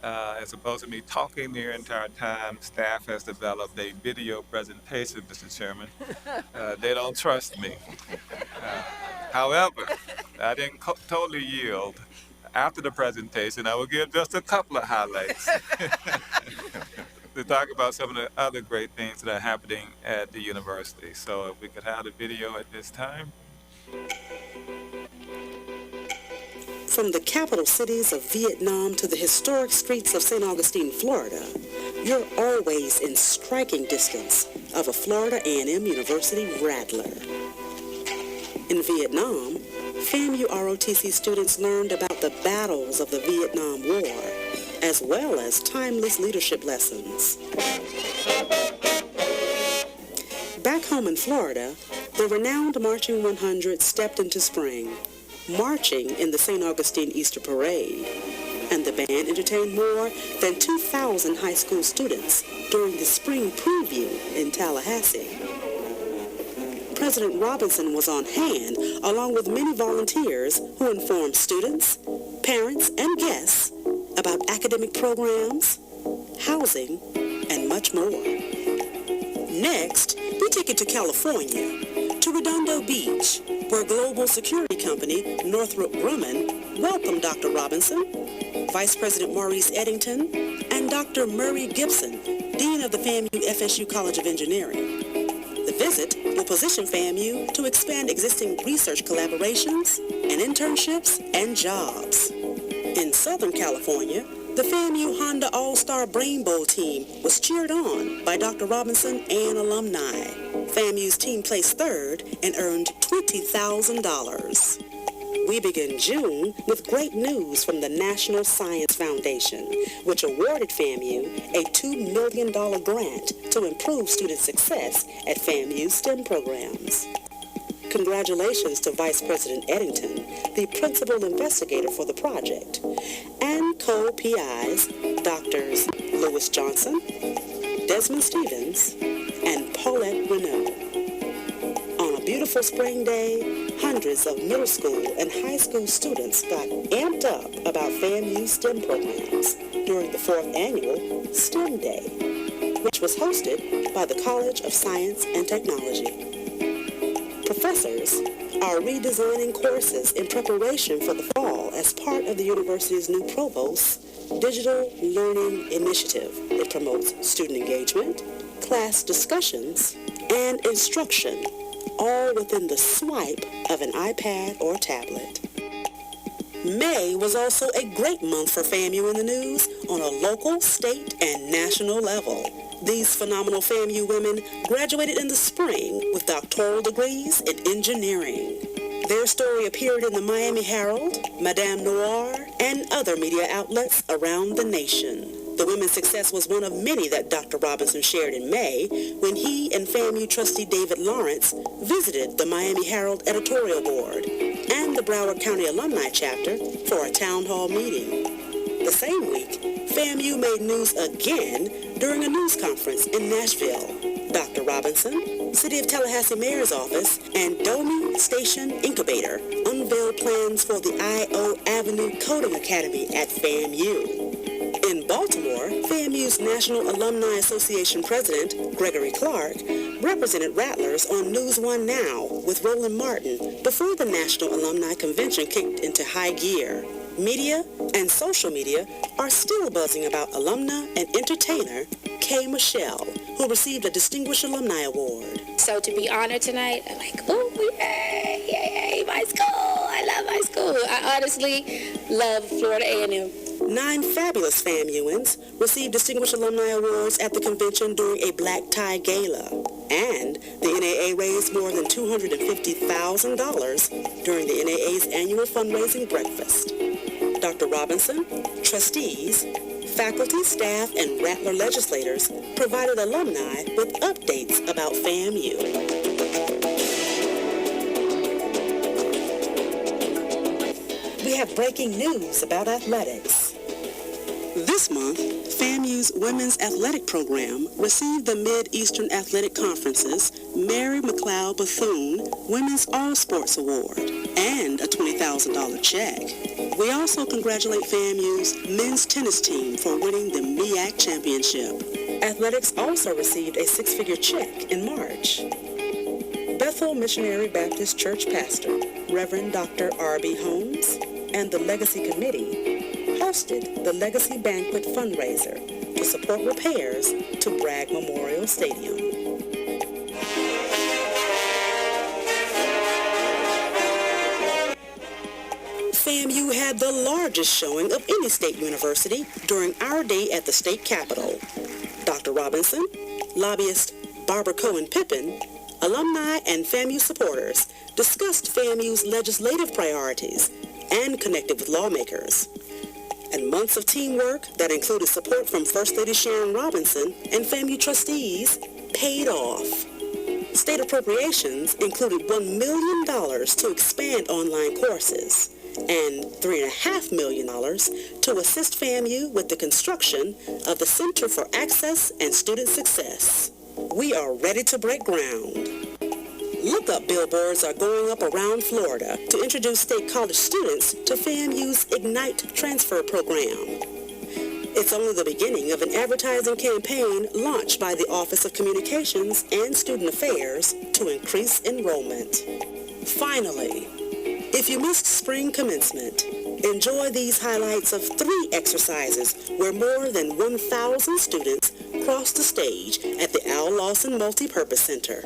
as opposed to me talking the entire time, staff has developed a video presentation, Mr. Chairman. They don't trust me. However, I didn't totally yield. After the presentation, I will give just a couple of highlights to talk about some of the other great things that are happening at the university. So if we could have the video at this time. From the capital cities of Vietnam to the historic streets of St. Augustine, Florida, you're always in striking distance of a Florida A&M University rattler. In Vietnam, FAMU ROTC students learned about the battles of the Vietnam War, as well as timeless leadership lessons. Back home in Florida, the renowned Marching 100 stepped into spring, marching in the St. Augustine Easter Parade, and the band entertained more than 2,000 high school students during the spring preview in Tallahassee. President Robinson was on hand, along with many volunteers who informed students, parents, and guests about academic programs, housing, and much more. Next, we take it to California, to Redondo Beach, where global security company Northrop Grumman welcomed Dr. Robinson, Vice President Maurice Eddington, and Dr. Murray Gibson, Dean of the FAMU FSU College of Engineering. The visit will position FAMU to expand existing research collaborations and internships and jobs. In Southern California, the FAMU Honda All-Star Brain Bowl team was cheered on by Dr. Robinson and alumni. FAMU's team placed third and earned $20,000. We begin June with great news from the National Science Foundation, which awarded FAMU a $2 million grant to improve student success at FAMU's STEM programs. Congratulations to Vice President Eddington, the principal investigator for the project, and co-PIs, Drs. Lewis Johnson, Desmond Stevens, and Paulette Renaud. On a beautiful spring day, hundreds of middle school and high school students got amped up about FAMU's STEM programs during the 4th annual STEM Day, which was hosted by the College of Science and Technology. Professors are redesigning courses in preparation for the fall as part of the university's new provost's Digital Learning Initiative. It promotes student engagement, class discussions, and instruction, all within the swipe of an iPad or tablet. May was also a great month for FAMU in the news on a local, state, and national level. These phenomenal FAMU women graduated in the spring with doctoral degrees in engineering. Their story appeared in the Miami Herald, Madame Noir, and other media outlets around the nation. The women's success was one of many that Dr. Robinson shared in May when he and FAMU trustee David Lawrence visited the Miami Herald editorial board and the Broward County Alumni Chapter for a town hall meeting. The same week, FAMU made news again during a news conference in Nashville. Dr. Robinson, City of Tallahassee Mayor's Office, and Domi Station Incubator unveiled plans for the I.O. Avenue Coding Academy at FAMU. In Baltimore, FAMU's National Alumni Association President, Gregory Clark, represented Rattlers on News One Now with Roland Martin before the National Alumni Convention kicked into high gear. Media and social media are still buzzing about alumna and entertainer Kay Michelle, who received a Distinguished Alumni Award. So to be honored tonight, I'm like, oh, yay, my school. I love my school. I honestly love Florida A&M. 9 fabulous FAMUans received Distinguished Alumni Awards at the convention during a black tie gala. And the NAA raised more than $250,000 during the NAA's annual fundraising breakfast. Dr. Robinson, trustees, faculty, staff, and Rattler legislators provided alumni with updates about FAMU. We have breaking news about athletics. This month, FAMU's Women's Athletic Program received the Mid-Eastern Athletic Conference's Mary McLeod Bethune Women's All Sports Award and a $20,000 check. We also congratulate FAMU's men's tennis team for winning the MEAC Championship. Athletics also received a 6-figure check in March. Bethel Missionary Baptist Church pastor, Reverend Dr. R.B. Holmes, and the Legacy Committee hosted the Legacy Banquet fundraiser to support repairs to Bragg Memorial Stadium. FAMU had the largest showing of any state university during our day at the state capitol. Dr. Robinson, lobbyist Barbara Cohen Pippin, alumni and FAMU supporters discussed FAMU's legislative priorities and connected with lawmakers. And months of teamwork that included support from First Lady Sharon Robinson and FAMU trustees paid off. State appropriations included $1 million to expand online courses and $3.5 million to assist FAMU with the construction of the Center for Access and Student Success. We are ready to break ground. Look-up billboards are going up around Florida to introduce state college students to FAMU's Ignite Transfer Program. It's only the beginning of an advertising campaign launched by the Office of Communications and Student Affairs to increase enrollment. Finally, if you missed spring commencement, enjoy these highlights of 3 exercises where more than 1,000 students crossed the stage at the Al Lawson Multipurpose Center.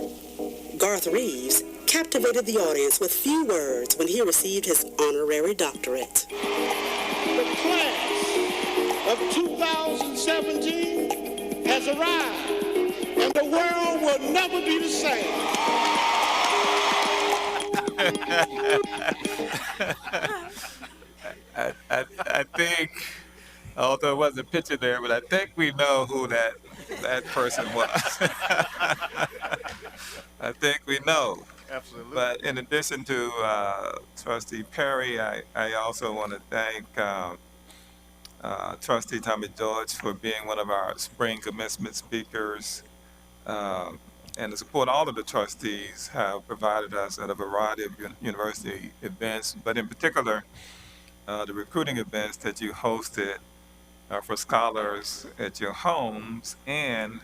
Garth Reeves captivated the audience with few words when he received his honorary doctorate. The class of 2017 has arrived, and the world will never be the same. I think, although it wasn't pictured there, but I think we know who that person was. I think we know. Absolutely. But in addition to Trustee Perry, I also want to thank Trustee Tommy George for being one of our spring commencement speakers, and to support all of the trustees have provided us at a variety of university events, but in particular, the recruiting events that you hosted for scholars at your homes, and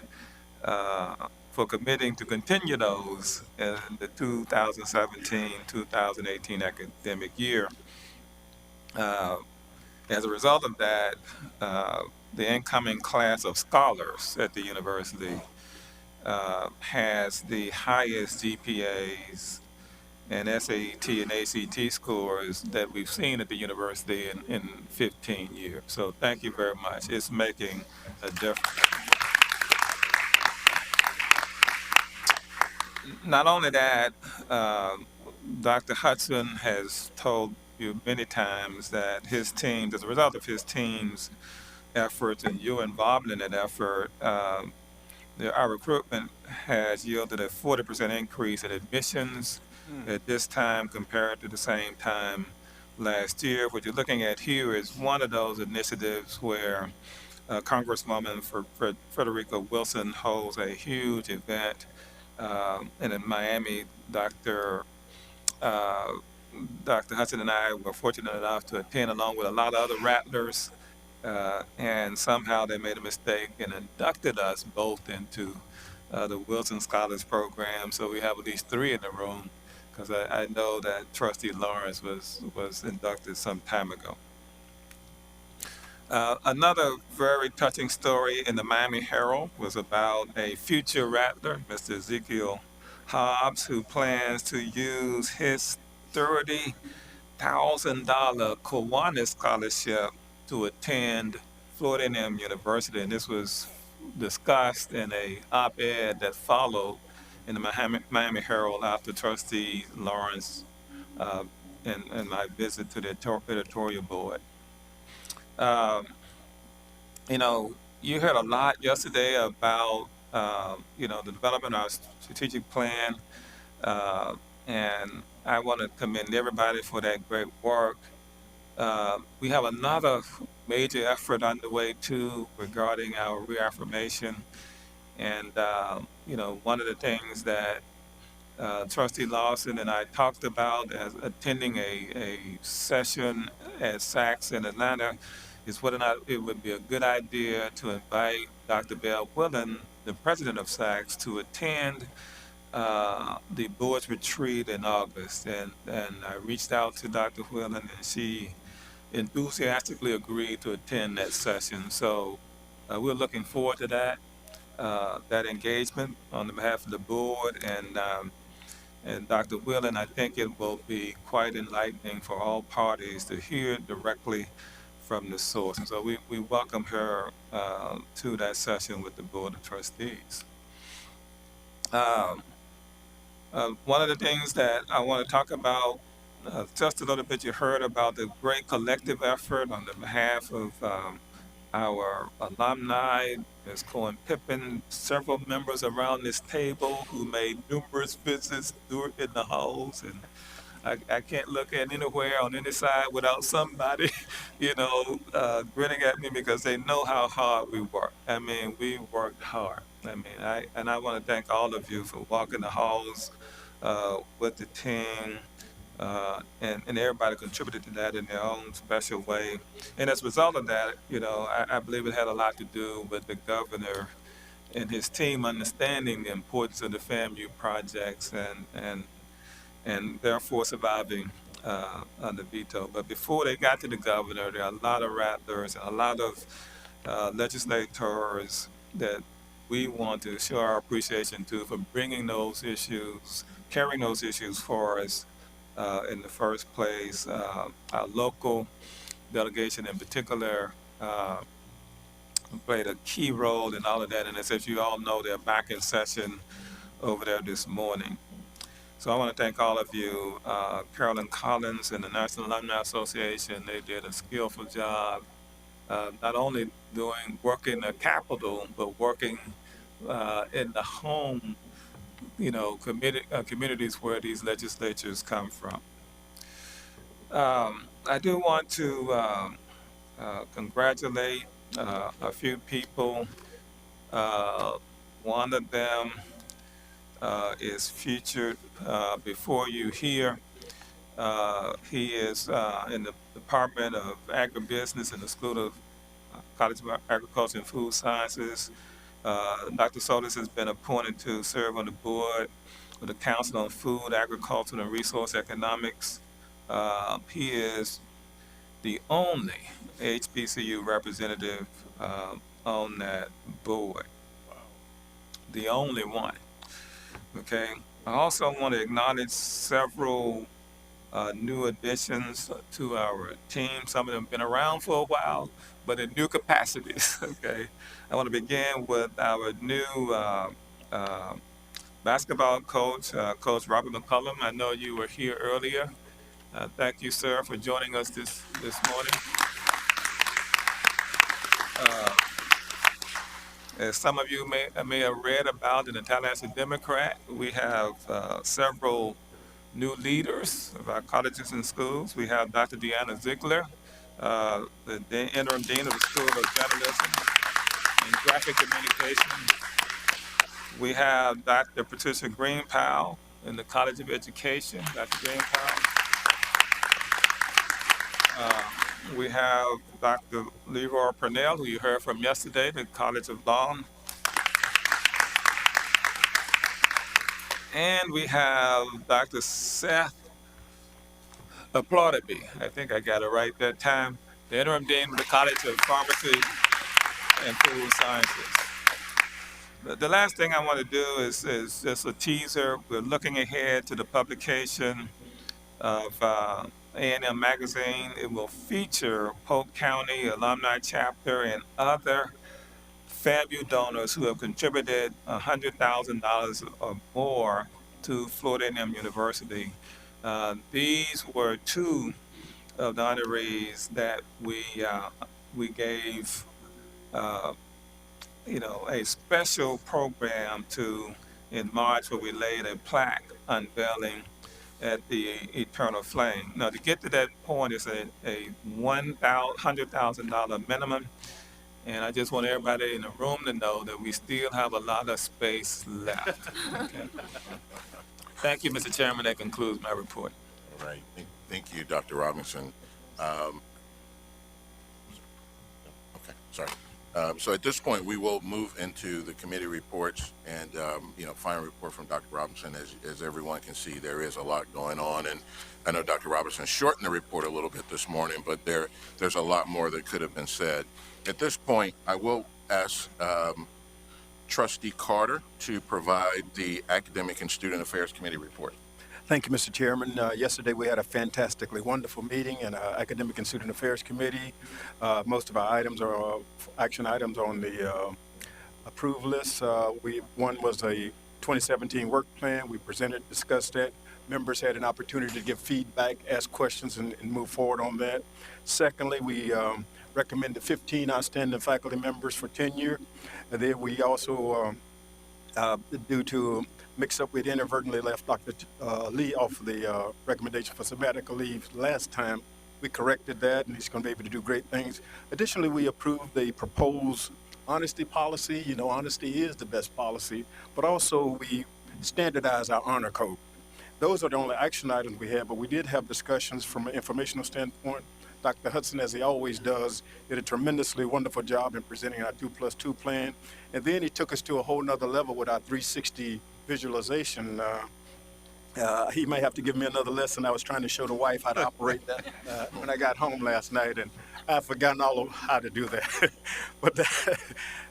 for committing to continue those in the 2017-2018 academic year. As a result of that, the incoming class of scholars at the university has the highest GPAs and SAT and ACT scores that we've seen at the university in 15 years. So thank you very much. It's making a difference. Not only that, Dr. Hudson has told you many times that his team, as a result of his team's efforts and your involvement in that effort, our recruitment has yielded a 40% increase in admissions at this time compared to the same time last year. What you're looking at here is one of those initiatives where Congresswoman Frederica Wilson holds a huge event, and in Miami, Dr. Hudson and I were fortunate enough to attend along with a lot of other Rattlers, and somehow they made a mistake and inducted us both into the Wilson Scholars Program. So we have at least 3 in the room, because I know that Trustee Lawrence was inducted some time ago. Another very touching story in the Miami Herald was about a future Rattler, Mr. Ezekiel Hobbs, who plans to use his $30,000 Kiwanis scholarship to attend Florida A&M University, and this was discussed in a op-ed that followed in the Miami Herald after Trustee Lawrence uh, and my visit to the editorial board. Um, you know, you heard a lot yesterday about the development of our strategic plan, uh, and I want to commend everybody for that great work. We have another major effort underway too regarding our reaffirmation. And, one of the things that Trustee Lawson and I talked about as attending a session at SACS in Atlanta is whether or not it would be a good idea to invite Dr. Bell Willen, the president of SACS, to attend the board's retreat in August. And I reached out to Dr. Willen, and she enthusiastically agreed to attend that session. So we're looking forward to that engagement on the behalf of the board and Dr. Willen. I think it will be quite enlightening for all parties to hear directly from the source. And so we welcome her to that session with the Board of Trustees. One of the things that I want to talk about just a little bit, you heard about the great collective effort on the behalf of our alumni. There's Cohen Pippin, several members around this table who made numerous visits in the halls, and I can't look at anywhere on any side without somebody, grinning at me because they know how hard we work. I mean, we worked hard. I want to thank all of you for walking the halls with the team. And everybody contributed to that in their own special way. And as a result of that, I believe it had a lot to do with the governor and his team understanding the importance of the FAMU projects and therefore surviving under veto. But before they got to the governor, there are a lot of rattlers and a lot of legislators that we want to show our appreciation to for bringing those issues, carrying those issues for us in the first place. Our local delegation in particular played a key role in all of that. And as you all know, they're back in session over there this morning. So I want to thank all of you. Carolyn Collins and the National Alumni Association, they did a skillful job, not only work in the Capitol, but working in the home, communities where these legislatures come from. I do want to congratulate a few people. One of them is featured before you here. He is in the Department of Agribusiness in the School of College of Agriculture and Food Sciences. Dr. Solis has been appointed to serve on the board of the Council on Food, Agriculture, and Resource Economics. He is the only HBCU representative on that board. The only one. Okay. I also want to acknowledge several new additions to our team. Some of them have been around for a while, but in new capacities. Okay. I want to begin with our new basketball coach, Coach Robert McCullum. I know you were here earlier. Thank you, sir, for joining us this morning. As some of you may have read about in the Tallahassee Democrat, we have several new leaders of our colleges and schools. We have Dr. Deanna Ziegler, the interim dean of the School of Journalism and Graphic Communication. We have Dr. Patricia Greenpowell in the College of Education. Dr. Greenpowell. We have Dr. Leroy Purnell, who you heard from yesterday, the College of Law. And we have Dr. Seth Applaudaby. I think I got it right that time. The interim dean of the College of Pharmacy and Food Sciences. The last thing I want to do is just a teaser. We're looking ahead to the publication of A&M Magazine. It will feature Polk County Alumni Chapter and other FAMU donors who have contributed $100,000 or more to Florida A&M University. These were two of the honorees that we gave, a special program to in March, where we laid a plaque unveiling at the Eternal Flame. Now, to get to that point is a $100,000 minimum, and I just want everybody in the room to know that we still have a lot of space left. Okay. Thank you, Mr. Chairman. That concludes my report. All right. Thank you, Dr. Robinson. Okay, sorry. So at this point, we will move into the committee reports and, final report from Dr. Robinson. As everyone can see, there is a lot going on. And I know Dr. Robinson shortened the report a little bit this morning, but there's a lot more that could have been said. At this point, I will ask Trustee Carter to provide the Academic and Student Affairs Committee report. Thank you, Mr. Chairman. Yesterday we had a fantastically wonderful meeting in our Academic and Student Affairs Committee. Most of our items are action items on the approved list. One was a 2017 work plan. We presented, discussed that. Members had an opportunity to give feedback, ask questions, and move forward on that. Secondly, we recommended 15 outstanding faculty members for tenure. And then we also, due to mix-up, we inadvertently left Dr. Lee off the recommendation for sabbatical leave last time. We corrected that, and he's going to be able to do great things. Additionally, we approved the proposed honesty policy. You know, honesty is the best policy, but also we standardized our honor code. Those are the only action items we have, but we did have discussions from an informational standpoint. Dr. Hudson, as he always does, did a tremendously wonderful job in presenting our 2+2 plan. And then he took us to a whole nother level with our 360 visualization. He may have to give me another lesson. I was trying to show the wife how to operate that when I got home last night, and I've forgotten all of how to do that. But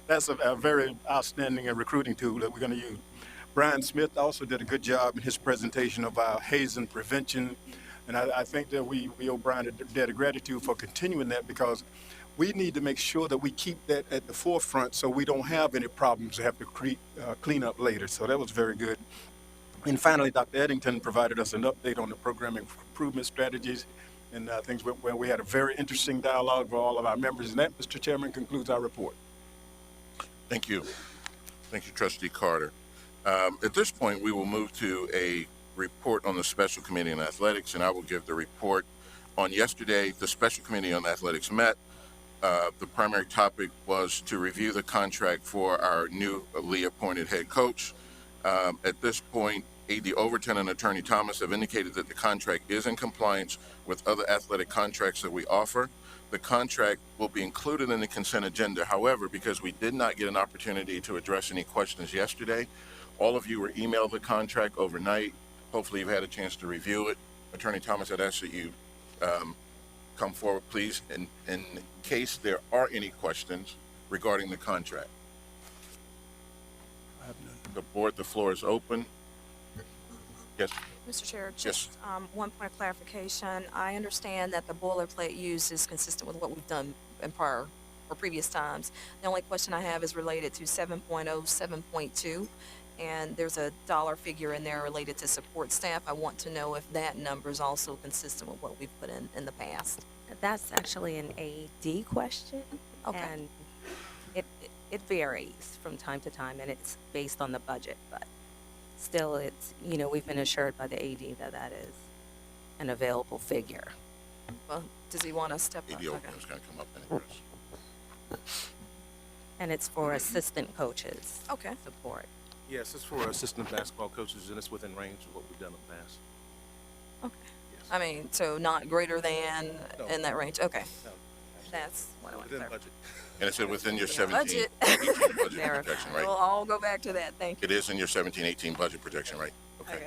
that's a very outstanding recruiting tool that we're going to use. Brian Smith also did a good job in his presentation of our hazing prevention. And I think that we owe Brian a debt of gratitude for continuing that, because we need to make sure that we keep that at the forefront so we don't have any problems to have to clean up later. So that was very good. And finally, Dr. Eddington provided us an update on the programming improvement strategies and things where we had a very interesting dialogue with all of our members. And that, Mr. Chairman, concludes our report. Thank you. Thank you, Trustee Carter. At this point, we will move to a report on the Special Committee on Athletics, and I will give the report. On yesterday, the Special Committee on Athletics met. The primary topic was to review the contract for our newly appointed head coach. At this point, AD Overton and Attorney Thomas have indicated that the contract is in compliance with other athletic contracts that we offer. The contract will be included in the consent agenda. However, because we did not get an opportunity to address any questions yesterday, all of you were emailed the contract overnight. Hopefully you've had a chance to review it. Attorney Thomas, I'd ask that you come forward, please, in case there are any questions regarding the contract. The board, the floor is open. Yes. Mr. Chair, just one point of clarification. I understand that the boilerplate used is consistent with what we've done in prior or previous times. The only question I have is related to 7.07.2. And there's a dollar figure in there related to support staff. I want to know if that number is also consistent with what we've put in the past. That's actually an AD question. Okay. And it varies from time to time, and it's based on the budget. But still, it's, we've been assured by the AD that that is an available figure. Well, does he want to step up? AD Overton is going to come up and address. And it's for assistant coaches. Okay. Support. Yes, it's for assistant basketball coaches, and it's within range of what we've done in the past. Okay. Yes. I mean, so not greater than in that range? Okay. No. That's what I want to Within clarify. budget. And it's within your 17, Budget. 18 budget projection, right? We'll all go back to that. Thank you. It is in your 17-18 budget projection, right? Okay.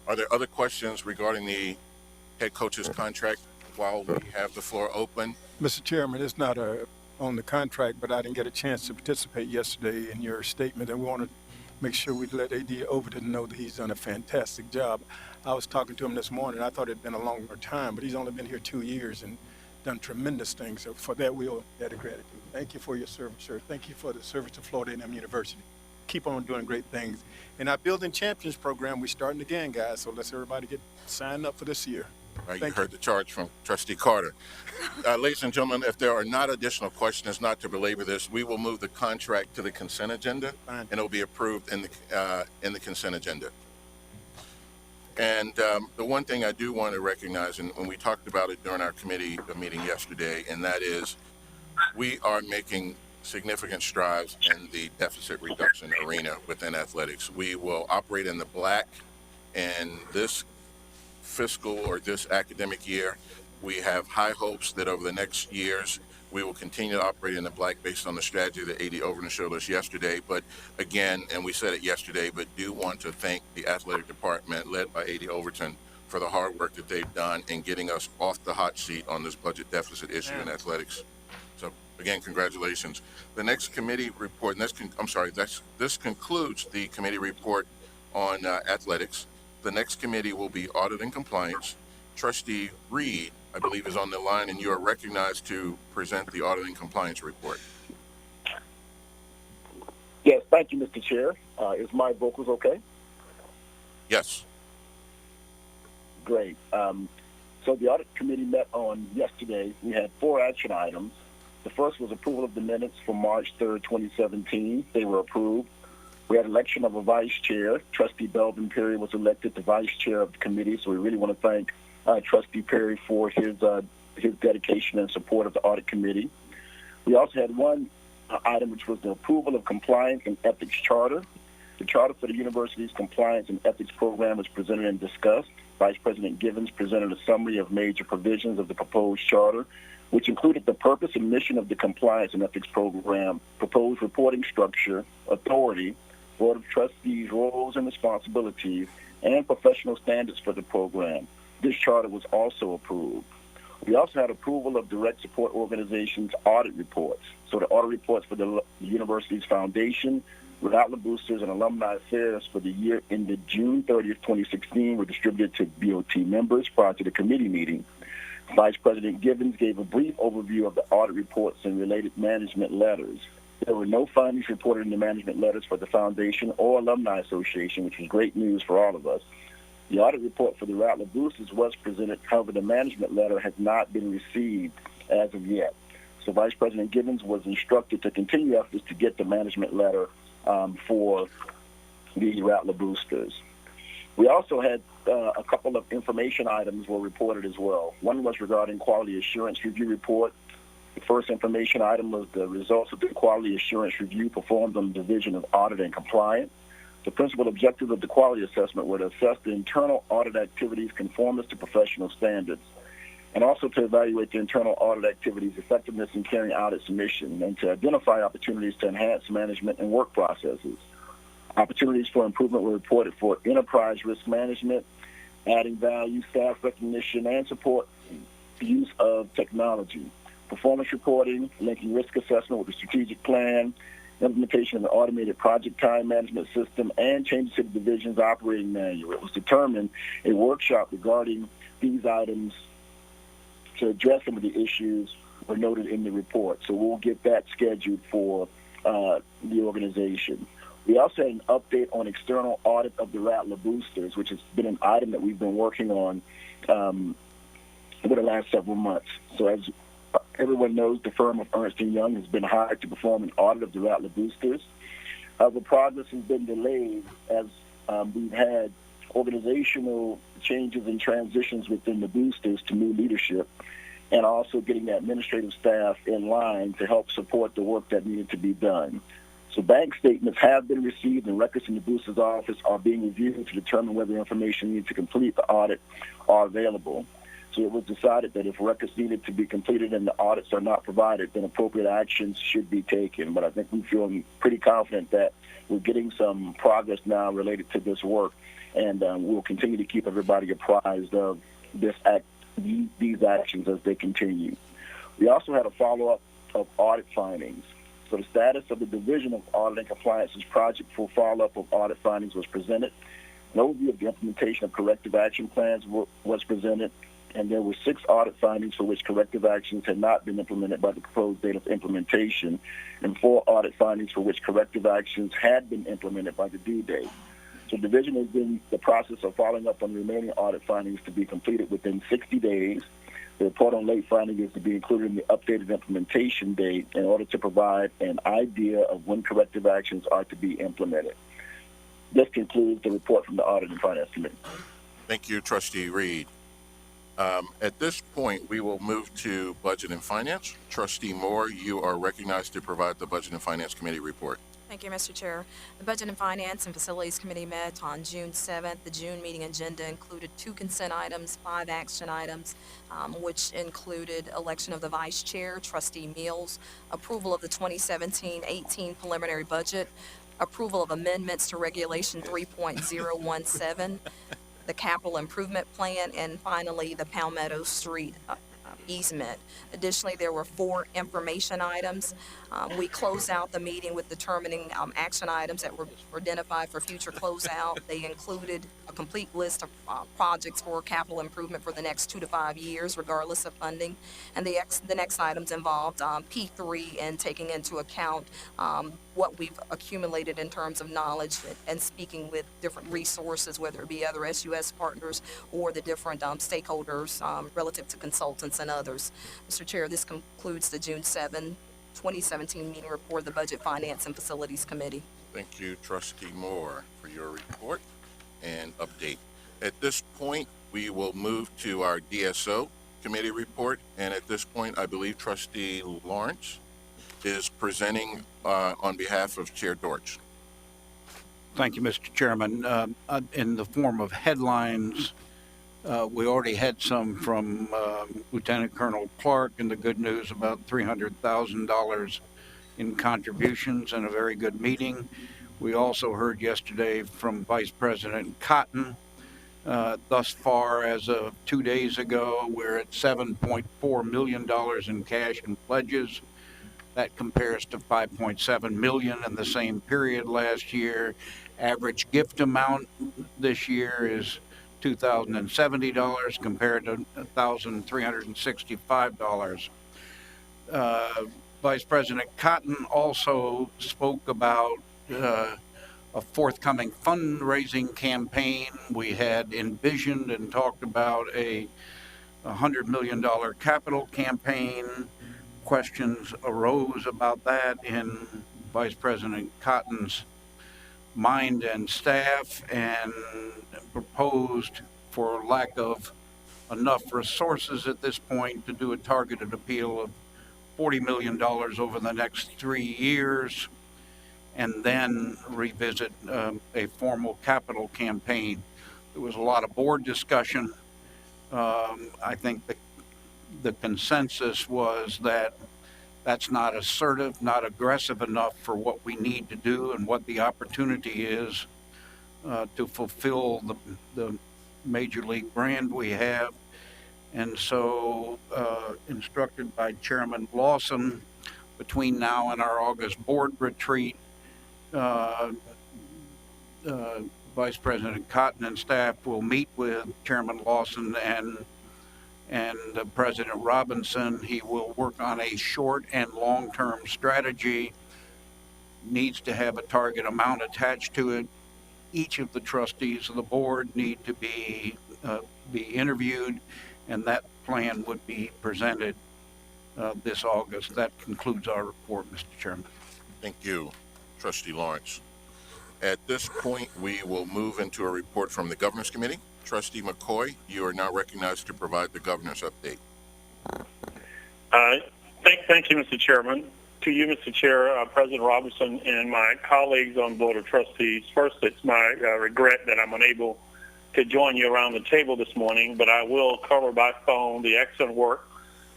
Are there other questions regarding the head coach's contract while we have the floor open? Mr. Chairman, it's not on the contract, but I didn't get a chance to participate yesterday in your statement, and we want to make sure we let AD Overton know that he's done a fantastic job. I was talking to him this morning. I thought it'd been a longer time, but he's only been here 2 years and done tremendous things. So for that, we owe that a gratitude. Thank you for your service, sir. Thank you for the service to Florida A&M University. Keep on doing great things. In our Building Champions program, we're starting again, guys. So let's everybody get signed up for this year. Right, you heard the charge from Trustee Carter. Ladies and gentlemen, if there are not additional questions, not to belabor this, we will move the contract to the consent agenda, and it'll be approved in the consent agenda. And the one thing I do want to recognize, and when we talked about it during our committee meeting yesterday, and that is we are making significant strides in the deficit reduction arena within athletics. We will operate in the black, and this fiscal or this academic year, we have high hopes that over the next years we will continue to operate in the black based on the strategy that AD Overton showed us yesterday. But again, and we said it yesterday, but do want to thank the athletic department led by AD Overton for the hard work that they've done in getting us off the hot seat on this budget deficit issue in athletics. So again, congratulations. The next committee report, and this concludes the committee report on athletics. The next committee will be Audit and Compliance. Trustee Reed, I believe, is on the line, and you are recognized to present the Audit and Compliance report. Yes, thank you, Mr. Chair. Is my vocals okay? Yes. Great. So the Audit Committee met on yesterday. We had 4 action items. The first was approval of the minutes from March 3rd, 2017. They were approved. We had election of a vice chair. Trustee Belvin Perry was elected the vice chair of the committee, so we really want to thank Trustee Perry for his dedication and support of the audit committee. We also had one item, which was the approval of compliance and ethics charter. The charter for the university's compliance and ethics program was presented and discussed. Vice President Givens presented a summary of major provisions of the proposed charter, which included the purpose and mission of the compliance and ethics program, proposed reporting structure, authority, Board of Trustees' roles and responsibilities, and professional standards for the program. This charter was also approved. We also had approval of direct support organizations' audit reports. So the audit reports for the university's foundation, Rattler Boosters, and Alumni Affairs for the year ended June 30th, 2016 were distributed to BOT members prior to the committee meeting. Vice President Givens gave a brief overview of the audit reports and related management letters. There were no findings reported in the management letters for the Foundation or Alumni Association, which was great news for all of us. The audit report for the Rattler Boosters was presented. However, the management letter has not been received as of yet. So Vice President Givens was instructed to continue efforts to get the management letter for the Rattler Boosters. We also had a couple of information items were reported as well. One was regarding quality assurance review report. The first information item was the results of the quality assurance review performed on the Division of Audit and Compliance. The principal objectives of the quality assessment were to assess the internal audit activities conformance to professional standards, and also to evaluate the internal audit activities' effectiveness in carrying out its mission, and to identify opportunities to enhance management and work processes. Opportunities for improvement were reported for enterprise risk management, adding value, staff recognition, and support use of technology. Performance reporting, linking risk assessment with the strategic plan, implementation of the automated project time management system, and changes to the division's operating manual. It was determined a workshop regarding these items to address some of the issues were noted in the report. So we'll get that scheduled for the organization. We also had an update on external audit of the Rattler Boosters, which has been an item that we've been working on over the last several months. So as everyone knows, the firm of Ernst & Young has been hired to perform an audit of the Rattler Boosters. However, progress has been delayed as we've had organizational changes and transitions within the boosters to new leadership, and also getting the administrative staff in line to help support the work that needed to be done. So bank statements have been received, and records in the boosters' office are being reviewed to determine whether information needed to complete the audit are available. So it was decided that if records needed to be completed and the audits are not provided, then appropriate actions should be taken. But I think we feel pretty confident that we're getting some progress now related to this work, and we'll continue to keep everybody apprised of these actions as they continue. We also had a follow-up of audit findings. So the status of the Division of Audit and Compliance's project for follow-up of audit findings was presented. An overview of the implementation of corrective action plans was presented, and there were 6 audit findings for which corrective actions had not been implemented by the proposed date of implementation, and 4 audit findings for which corrective actions had been implemented by the due date. So the division is in the process of following up on the remaining audit findings to be completed within 60 days. The report on late finding is to be included in the updated implementation date in order to provide an idea of when corrective actions are to be implemented. This concludes the report from the Audit and Finance Committee. Thank you, Trustee Reed. At this point, we will move to Budget and Finance. Trustee Moore, you are recognized to provide the Budget and Finance Committee report. Thank you, Mr. Chair. The Budget and Finance and Facilities Committee met on June 7th. The June meeting agenda included 2 consent items, 5 action items, which included election of the Vice Chair, Trustee Mills, approval of the 2017-18 preliminary budget, approval of amendments to Regulation 3.017, the capital improvement plan, and finally the Palmetto Street easement. Additionally, there were 4 information items. We closed out the meeting with determining action items that were identified for future closeout. They included a complete list of projects for capital improvement for the next 2 to 5 years, regardless of funding. And the next items involved P3 and taking into account what we've accumulated in terms of knowledge and speaking with different resources, whether it be other SUS partners or the different stakeholders relative to consultants and others. Mr. Chair, this concludes the June 7, 2017 meeting report of the Budget, Finance, and Facilities Committee. Thank you, Trustee Moore, for your report and update. At this point, we will move to our DSO committee report, and at this point, I believe Trustee Lawrence is presenting on behalf of Chair Dortch. Thank you, Mr. Chairman. In the form of headlines, we already had some from Lieutenant Colonel Clark, and the good news about $300,000 in contributions and a very good meeting. We also heard yesterday from Vice President Cotton. Thus far, as of 2 days ago, we're at $7.4 million in cash and pledges. That compares to $5.7 million in the same period last year. Average gift amount this year is $2,070 compared to $1,365. Vice President Cotton also spoke about a forthcoming fundraising campaign. We had envisioned and talked about a $100 million capital campaign. Questions arose about that in Vice President Cotton's mind and staff, and proposed, for lack of enough resources at this point, to do a targeted appeal of $40 million over the next 3 years, and then revisit a formal capital campaign. There was a lot of board discussion. I think the consensus was that that's not assertive, not aggressive enough for what we need to do and what the opportunity is to fulfill the Major League brand we have. And so, instructed by Chairman Lawson, between now and our August board retreat, Vice President Cotton and staff will meet with Chairman Lawson and President Robinson. He will work on a short and long-term strategy. Needs to have a target amount attached to it. Each of the trustees of the board need to be interviewed, and that plan would be presented this August. That concludes our report, Mr. Chairman. Thank you, Trustee Lawrence. At this point, we will move into a report from the Governors Committee. Trustee McCoy, you are now recognized to provide the Governor's update. Thank you, Mr. Chairman. To you, Mr. Chair, President Robinson, and my colleagues on the Board of Trustees, first, it's my regret that I'm unable to join you around the table this morning, but I will cover by phone the excellent work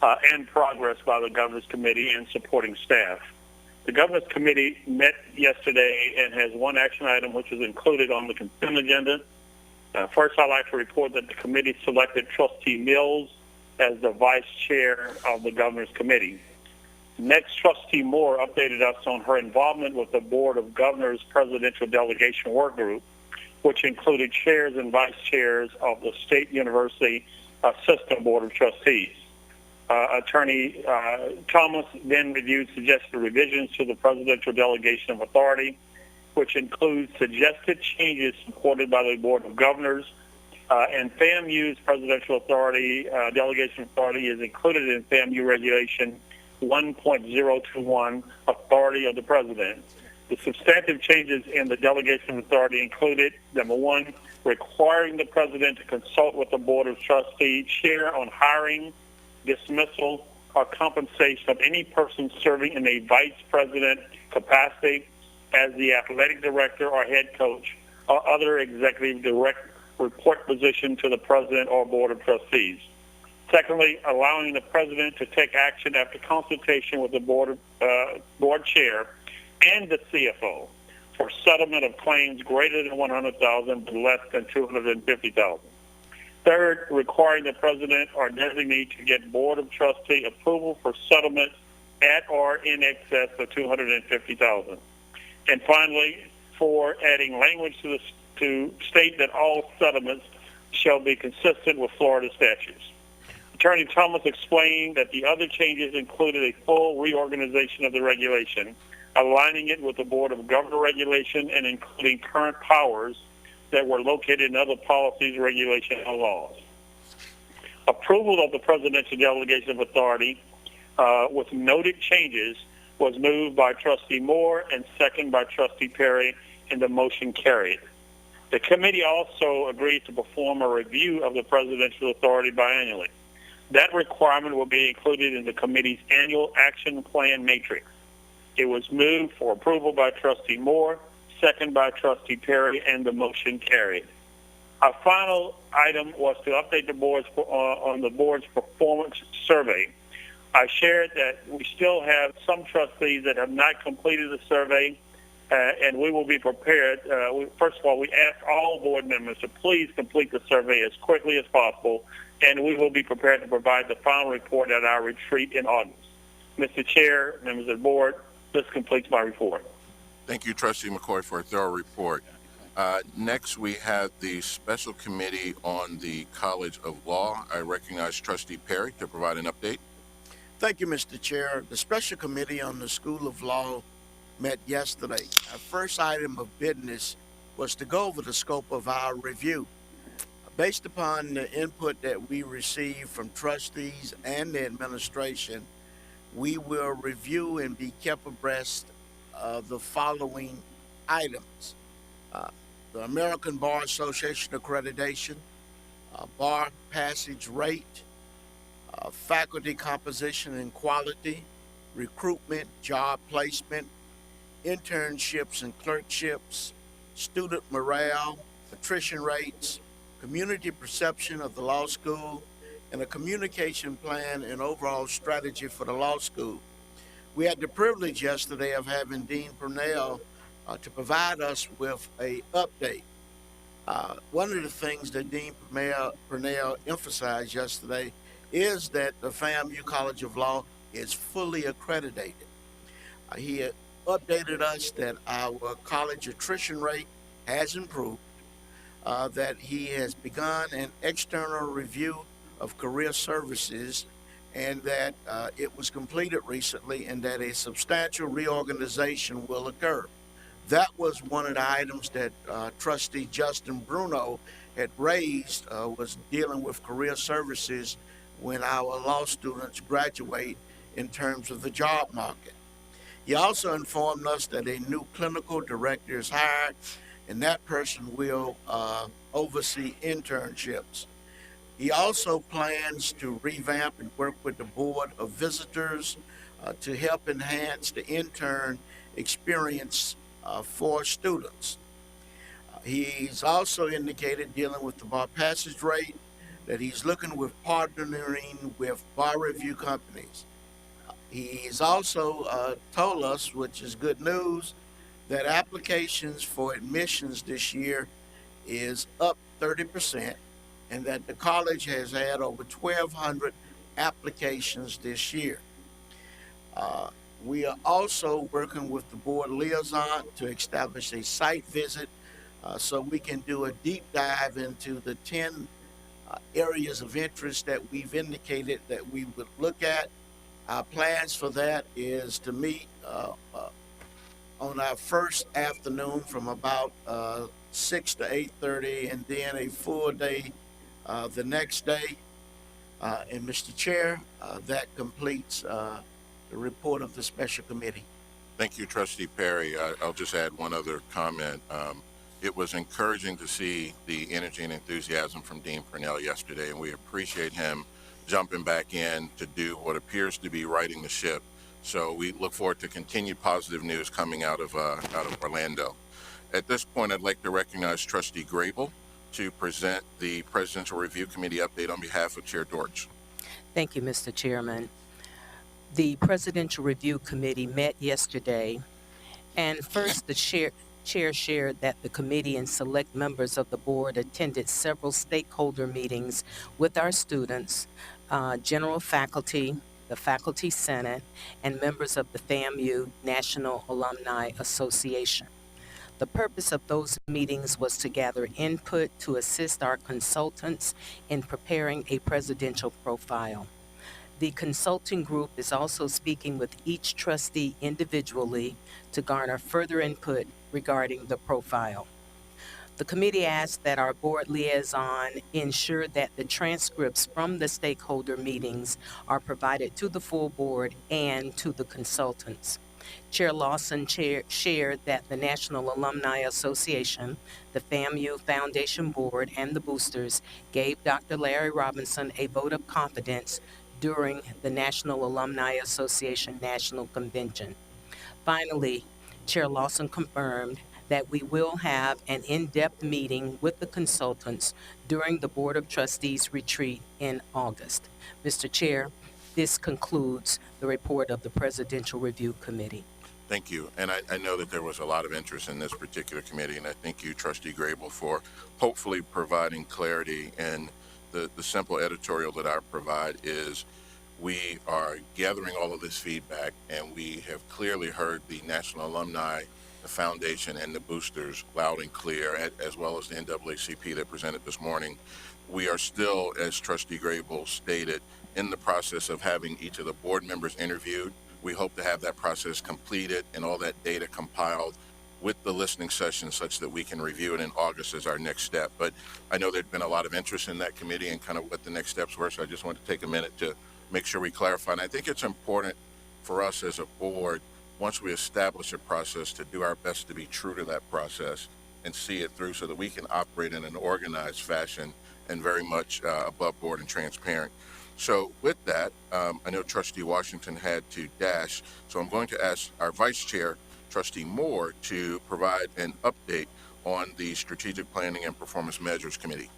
and progress by the Governors Committee and supporting staff. The Governors Committee met yesterday and has one action item which is included on the consent agenda. First, I'd like to report that the committee selected Trustee Mills as the vice chair of the Governors Committee. Next, Trustee Moore updated us on her involvement with the Board of Governors Presidential Delegation Work Group, which included chairs and vice chairs of the State University System Board of Trustees. Attorney Thomas then reviewed suggested revisions to the Presidential Delegation of Authority, which includes suggested changes supported by the Board of Governors, and FAMU's Presidential Authority, Delegation Authority is included in FAMU Regulation 1.021, Authority of the President. The substantive changes in the Delegation Authority included, number one, requiring the President to consult with the Board of Trustees chair on hiring, dismissal, or compensation of any person serving in a vice president capacity as the athletic director or head coach or other executive direct report position to the President or Board of Trustees. Secondly, allowing the President to take action after consultation with the board chair and the CFO for settlement of claims greater than $100,000 but less than $250,000. Third, requiring the President or designee to get Board of Trustee approval for settlements at or in excess of $250,000. And finally, four, adding language to state that all settlements shall be consistent with Florida statutes. Attorney Thomas explained that the other changes included a full reorganization of the regulation, aligning it with the Board of Governor regulation and including current powers that were located in other policies, regulations, and laws. Approval of the Presidential Delegation of Authority with noted changes was moved by Trustee Moore and second by Trustee Perry, and the motion carried. The committee also agreed to perform a review of the Presidential Authority biannually. That requirement will be included in the committee's annual action plan matrix. It was moved for approval by Trustee Moore, second by Trustee Perry, and the motion carried. Our final item was to update the boards on the board's performance survey. I shared that we still have some trustees that have not completed the survey, and we will be prepared. First of all, we ask all board members to please complete the survey as quickly as possible, and we will be prepared to provide the final report at our retreat in August. Mr. Chair, members of the board, this completes my report. Thank you, Trustee McCoy, for a thorough report. Next, we have the Special Committee on the College of Law. I recognize Trustee Perry to provide an update. Thank you, Mr. Chair. The Special Committee on the School of Law met yesterday. Our first item of business was to go over the scope of our review. Based upon the input that we received from trustees and the administration, we will review and be kept abreast of the following items. The American Bar Association accreditation, bar passage rate, faculty composition and quality, recruitment, job placement, internships and clerkships, student morale, attrition rates, community perception of the law school, and a communication plan and overall strategy for the law school. We had the privilege yesterday of having Dean Purnell to provide us with a update. One of the things that Dean Purnell emphasized yesterday is that the FAMU College of Law is fully accredited. He updated us that our college attrition rate has improved, that he has begun an external review of career services, and that it was completed recently, and that a substantial reorganization will occur. That was one of the items that Trustee Justin Bruno had raised, was dealing with career services when our law students graduate in terms of the job market. He also informed us that a new clinical director is hired, and that person will oversee internships. He also plans to revamp and work with the Board of Visitors to help enhance the intern experience for students. He's also indicated, dealing with the bar passage rate, that he's looking with partnering with bar review companies. He's also told us, which is good news, that applications for admissions this year is up 30%, and that the college has had over 1,200 applications this year. We are also working with the board liaison to establish a site visit so we can do a deep dive into the 10 areas of interest that we've indicated that we would look at. Our plans for that is to meet on our first afternoon from about 6 to 8:30, and then a full day the next day. And Mr. Chair, that completes the report of the special committee. Thank you, Trustee Perry. I'll just add one other comment. It was encouraging to see the energy and enthusiasm from Dean Purnell yesterday, and we appreciate him jumping back in to do what appears to be righting the ship. So we look forward to continued positive news coming out of Orlando. At this point, I'd like to recognize Trustee Grable to present the Presidential Review Committee update on behalf of Chair Dortch. Thank you, Mr. Chairman. The Presidential Review Committee met yesterday, and first the chair shared that the committee and select members of the board attended several stakeholder meetings with our students, general faculty, the Faculty Senate, and members of the FAMU National Alumni Association. The purpose of those meetings was to gather input to assist our consultants in preparing a presidential profile. The consulting group is also speaking with each trustee individually to garner further input regarding the profile. The committee asked that our board liaison ensure that the transcripts from the stakeholder meetings are provided to the full board and to the consultants. Chair Lawson shared that the National Alumni Association, the FAMU Foundation Board, and the boosters gave Dr. Larry Robinson a vote of confidence during the National Alumni Association National Convention. Finally, Chair Lawson confirmed that we will have an in-depth meeting with the consultants during the Board of Trustees retreat in August. Mr. Chair, this concludes the report of the Presidential Review Committee. Thank you. And I know that there was a lot of interest in this particular committee, and I thank you, Trustee Grable, for hopefully providing clarity. And the simple editorial that I provide is we are gathering all of this feedback, and we have clearly heard the National Alumni, the Foundation, and the boosters loud and clear, as well as the NAACP that presented this morning. We are still, as Trustee Grable stated, in the process of having each of the board members interviewed. We hope to have that process completed and all that data compiled with the listening session such that we can review it in August as our next step. But I know there's been a lot of interest in that committee and kind of what the next steps were, so I just want to take a minute to make sure we clarify. And I think it's important for us as a board, once we establish a process, to do our best to be true to that process and see it through so that we can operate in an organized fashion and very much above board and transparent. So with that, I know Trustee Washington had to dash, so I'm going to ask our Vice Chair, Trustee Moore, to provide an update on the Strategic Planning and Performance Measures Committee.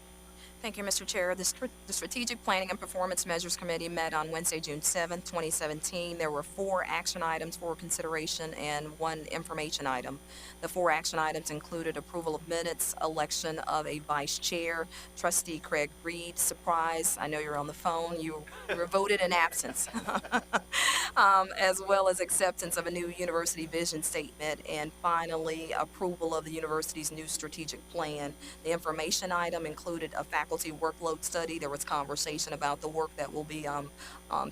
Thank you, Mr. Chair. The Strategic Planning and Performance Measures Committee met on Wednesday, June 7th, 2017. There were 4 action items for consideration and 1 information item. The 4 action items included approval of minutes, election of a vice chair, Trustee Craig Reed, surprise, I know you're on the phone, you were voted in absence, as well as acceptance of a new university vision statement, and finally, approval of the university's new strategic plan. The information item included a faculty workload study. There was conversation about the work that will be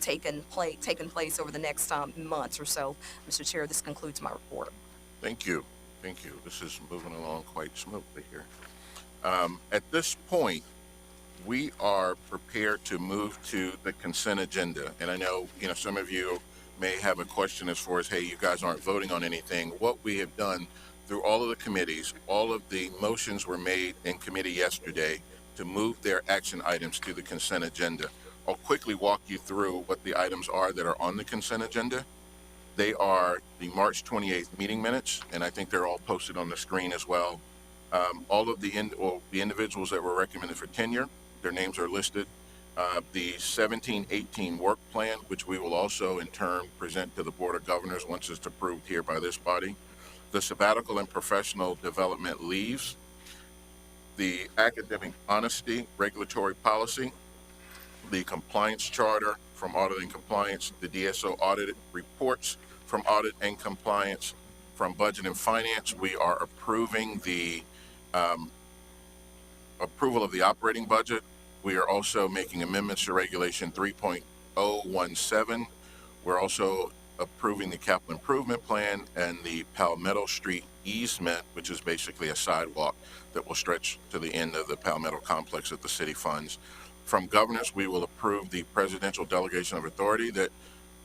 taking place over the next months or so. Mr. Chair, this concludes my report. Thank you. Thank you. This is moving along quite smoothly here. At this point, we are prepared to move to the consent agenda. And I know, some of you may have a question as far as, hey, you guys aren't voting on anything. What we have done through all of the committees, all of the motions were made in committee yesterday to move their action items to the consent agenda. I'll quickly walk you through what the items are that are on the consent agenda. They are the March 28th meeting minutes, and I think they're all posted on the screen as well. All of the individuals that were recommended for tenure, their names are listed. The 17-18 work plan, which we will also in turn present to the Board of Governors once it's approved here by this body. The sabbatical and professional development leaves. The academic honesty regulatory policy, the compliance charter from audit and compliance, the DSO audit reports from audit and compliance. From budget and finance, we are approving the approval of the operating budget. We are also making amendments to Regulation 3.017. We're also approving the capital improvement plan and the Palmetto Street easement, which is basically a sidewalk that will stretch to the end of the Palmetto complex that the city funds. From governance, we will approve the presidential delegation of authority that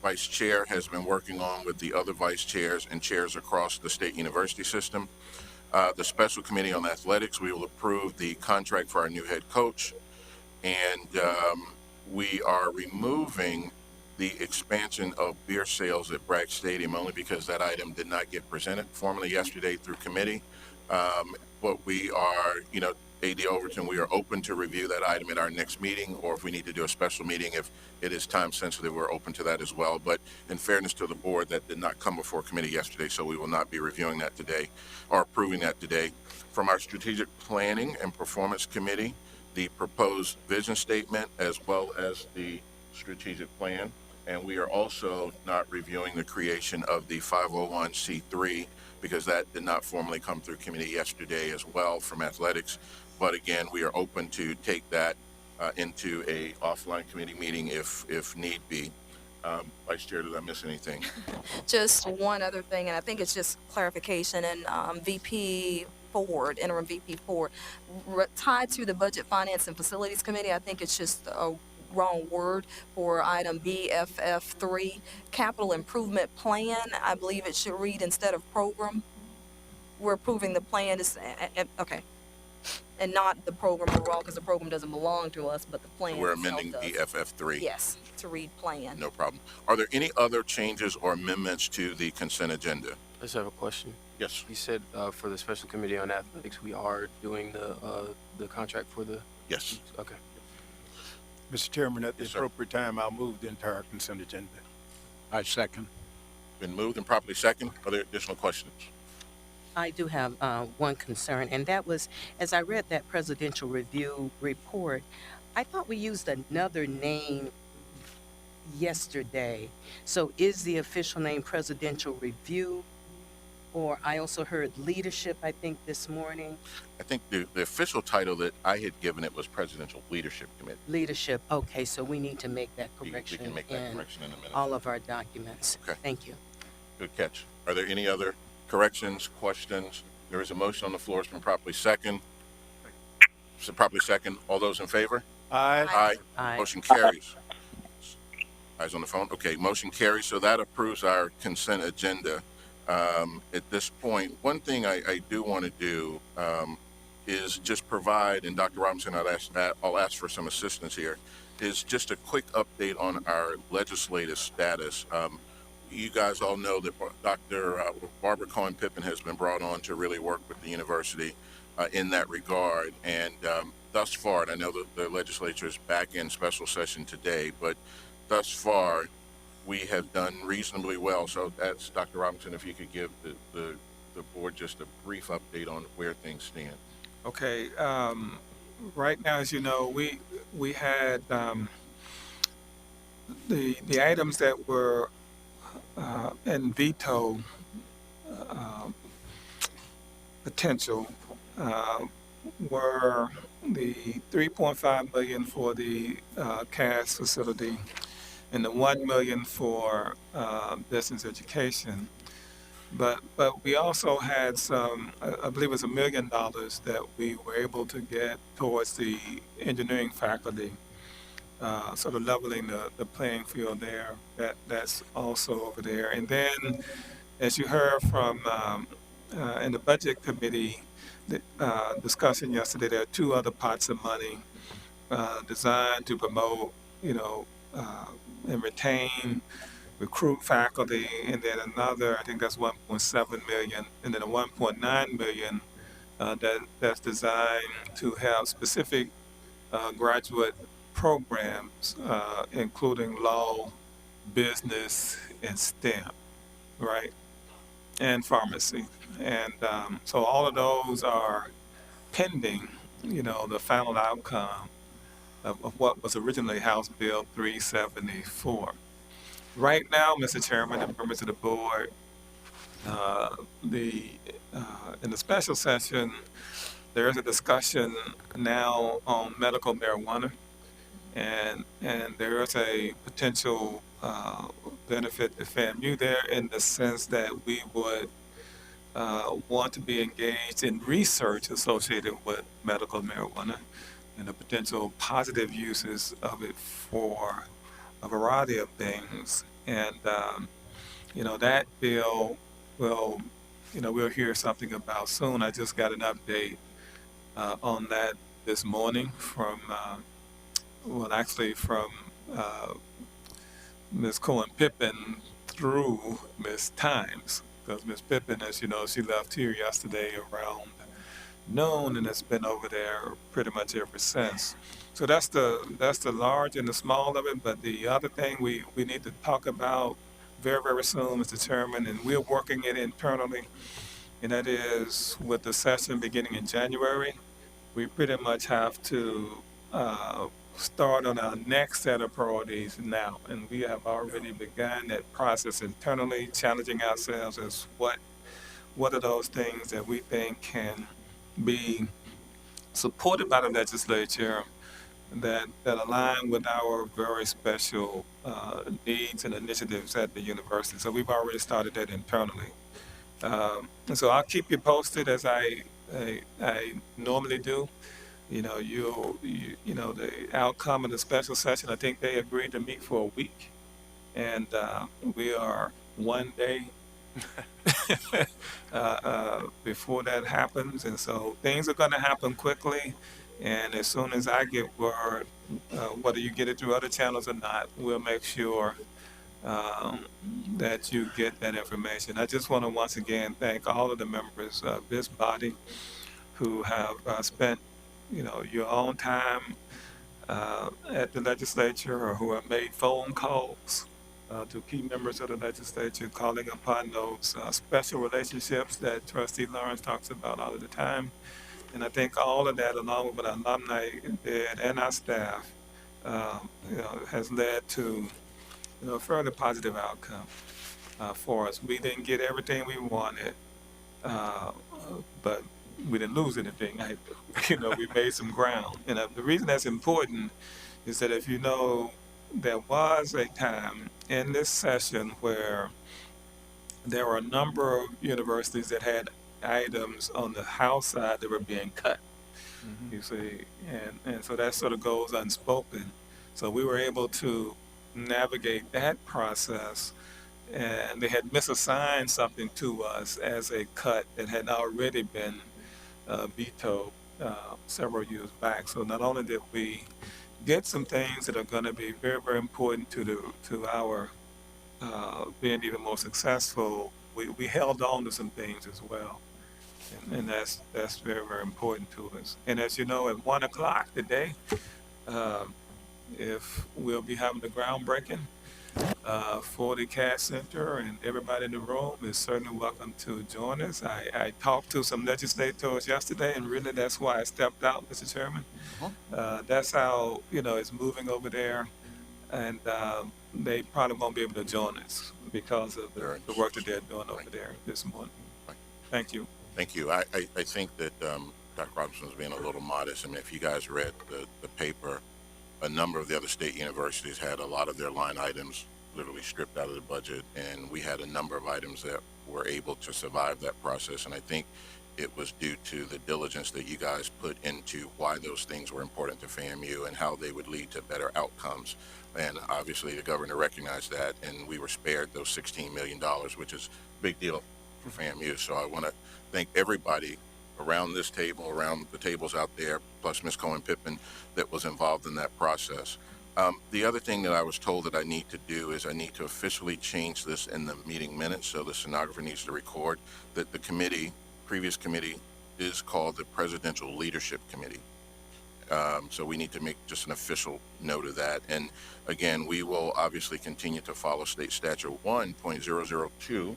Vice Chair has been working on with the other vice chairs and chairs across the state university system. The special committee on athletics, we will approve the contract for our new head coach. And we are removing the expansion of beer sales at Bragg Stadium only because that item did not get presented formally yesterday through committee. But we are, AD Overton, we are open to review that item at our next meeting, or if we need to do a special meeting, if it is time sensitive, we're open to that as well. But in fairness to the board, that did not come before committee yesterday, so we will not be reviewing that today or approving that today. From our strategic planning and performance committee, the proposed vision statement as well as the strategic plan. And we are also not reviewing the creation of the 501c3 because that did not formally come through committee yesterday as well from athletics. But again, we are open to take that into a offline committee meeting if need be. Vice Chair, did I miss anything? Just one other thing, and I think it's just clarification, and VP Ford, interim VP Ford, tied to the Budget, Finance, and Facilities Committee, I think it's just a wrong word for item BFF3, Capital Improvement Plan. I believe it should read instead of program. We're approving the plan, okay, and not the program overall, because the program doesn't belong to us, but the plan We're itself amending does. BFF3. Yes, to read plan. No problem. Are there any other changes or amendments to the consent agenda? I just have a question. Yes. You said for the special committee on athletics, we are doing the contract for the. Yes. Okay. Mr. Chairman, at the appropriate time, I'll move the entire consent agenda. I second. Been moved and properly second. Are there additional questions? I do have one concern, and that was, as I read that presidential review report, I thought we used another name yesterday. So is the official name presidential review? Or I also heard leadership, I think, this morning. I think the official title that I had given it was Presidential Leadership Committee. Leadership, okay, so we need to make that correction, We can make that correction in a minute. all of our documents. Okay. Thank you. Good catch. Are there any other corrections, questions? There is a motion on the floor. It's been properly second. So properly second. All those in favor? Aye. Aye. Aye. Motion carries. Eyes on the phone. Okay, motion carries. So that approves our consent agenda. At this point, one thing I do want to do is just provide, and Dr. Robinson, I'll ask for some assistance here, is just a quick update on our legislative status. You guys all know that Dr. Barbara Cohen-Pippin has been brought on to really work with the university in that regard. And thus far, and I know that the legislature is back in special session today, but thus far, we have done reasonably well. So that's Dr. Robinson, if you could give the board just a brief update on where things stand. Okay. Right now, as you know, we had the items that were in veto potential were the $3.5 million for the CAS facility and the $1 million for business education. But we also had some, I believe it was $1 million that we were able to get towards the engineering faculty, sort of leveling the playing field there. That's also over there. And then, as you heard from in the budget committee discussion yesterday, there are two other pots of money designed to promote, and retain, recruit faculty, and then another, I think that's 1.7 million, and then a 1.9 million that's designed to have specific graduate programs, including law, business, and STEM, right? And pharmacy. And so all of those are pending, the final outcome of what was originally House Bill 374. Right now, Mr. Chairman and members of the board, the in the special session, there is a discussion now on medical marijuana, and there is a potential benefit to FAMU there in the sense that we would want to be engaged in research associated with medical marijuana and the potential positive uses of it for a variety of things. And, that bill will, we'll hear something about soon. I just got an update on that this morning from, from Ms. Cohen Pippin through Ms. Times. Because Ms. Pippin, as you know, she left here yesterday around noon and has been over there pretty much ever since. So that's the large and the small of it. But the other thing we need to talk about very, very soon, Mr. Chairman, and we're working it internally, and that is with the session beginning in January, we pretty much have to start on our next set of priorities now. And we have already begun that process internally, challenging ourselves as what are those things that we think can be supported by the legislature that align with our very special needs and initiatives at the university. So we've already started that internally. And so I'll keep you posted as I normally do. The outcome of the special session, I think they agreed to meet for a week. And we are one day before that happens. And so things are going to happen quickly. And as soon as I get word, whether you get it through other channels or not, we'll make sure that you get that information. I just want to once again thank all of the members of this body who have spent your own time at the legislature, or who have made phone calls to key members of the legislature, calling upon those special relationships that Trustee Lawrence talks about all of the time. And I think all of that, along with what our alumni did and our staff, has led to a fairly positive outcome for us. We didn't get everything we wanted, but we didn't lose anything either. We made some ground. And the reason that's important is that if you know, there was a time in this session where there were a number of universities that had items on the House side that were being cut, you see, and so that sort of goes unspoken. So we were able to navigate that process, and they had misassigned something to us as a cut that had already been vetoed several years back. So not only did we get some things that are going to be very, very important to our being even more successful, we held on to some things as well. And that's very, very important to us. And as you know, at 1 o'clock today, if we'll be having the groundbreaking for the CAD Center, and everybody in the room is certainly welcome to join us. I talked to some legislators yesterday, and really that's why I stepped out, Mr. Chairman. That's how, it's moving over there, and they probably won't be able to join us because of the work that they're doing over there this morning. Thank you. Thank you. I think that Dr. Robinson was being a little modest. I mean, if you guys read the paper, a number of the other state universities had a lot of their line items literally stripped out of the budget, and we had a number of items that were able to survive that process. And I think it was due to the diligence that you guys put into why those things were important to FAMU and how they would lead to better outcomes. And obviously the governor recognized that, and we were spared those $16 million, which is a big deal for FAMU. So I want to thank everybody around this table, around the tables out there, plus Ms. Cohen Pippin, that was involved in that process. The other thing that I was told that I need to do is I need to officially change this in the meeting minutes. So the stenographer needs to record that the previous committee is called the Presidential Leadership Committee. So we need to make just an official note of that. And again, we will obviously continue to follow State Statute 1.002,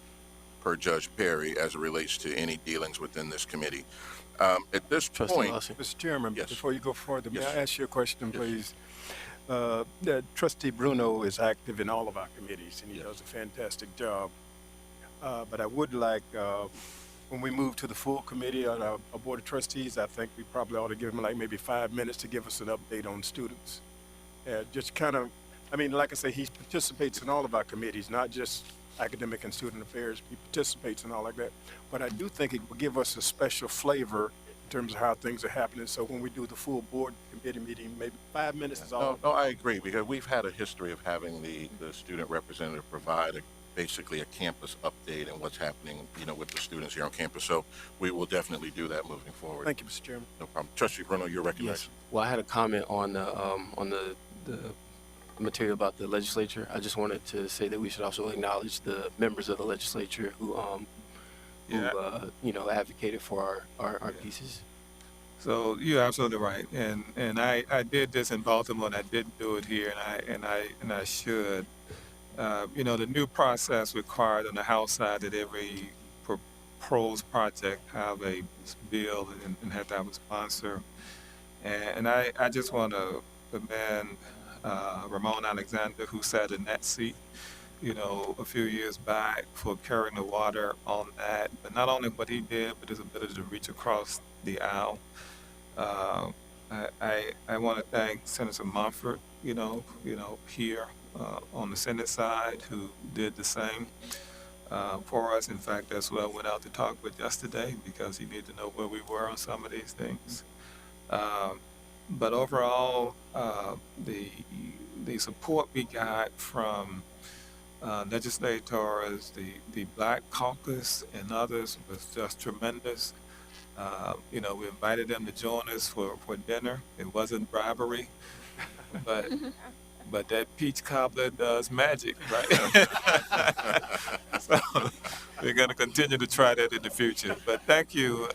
per Judge Perry as it relates to any dealings within this committee. At this Trustee point, Lawson. Mr. Chairman, Yes. before you go further, may Yes. I ask you a question, please? Trustee Bruno is active in all of our committees, and he does a fantastic job. But I would like, when we move to the full committee on our Board of Trustees, I think we probably ought to give him like maybe 5 minutes to give us an update on students. Just kind of, I mean, like I say, he participates in all of our committees, not just academic and student affairs. He participates in all like that. But I do think it will give us a special flavor in terms of how things are happening. So when we do the full board committee meeting, maybe 5 minutes is all. No, I agree, because we've had a history of having the student representative provide basically a campus update and what's happening, with the students here on campus. So we will definitely do that moving forward. Thank you, Mr. Chairman. No problem. Trustee Bruno, you're recognized. Yes. Well, I had a comment on the material about the legislature. I just wanted to say that we should also acknowledge the members of the legislature who advocated for our pieces. So you're absolutely right, and I did this in Baltimore, and I didn't do it here, and I should. The new process required on the House side that every proposed project have a bill and have to have a sponsor, and I just want to commend Ramon Alexander, who sat in that seat, a few years back, for carrying the water on that. But not only what he did, but his ability to reach across the aisle. I want to thank Senator Mumford, here on the Senate side, who did the same for us. In fact, that's who I went out to talk with yesterday, because he needed to know where we were on some of these things. But overall, the support we got from legislators, the Black Caucus and others was just tremendous. We invited them to join us for dinner. It wasn't bribery, but that peach cobbler does magic, right? So we're going to continue to try that in the future. But thank you,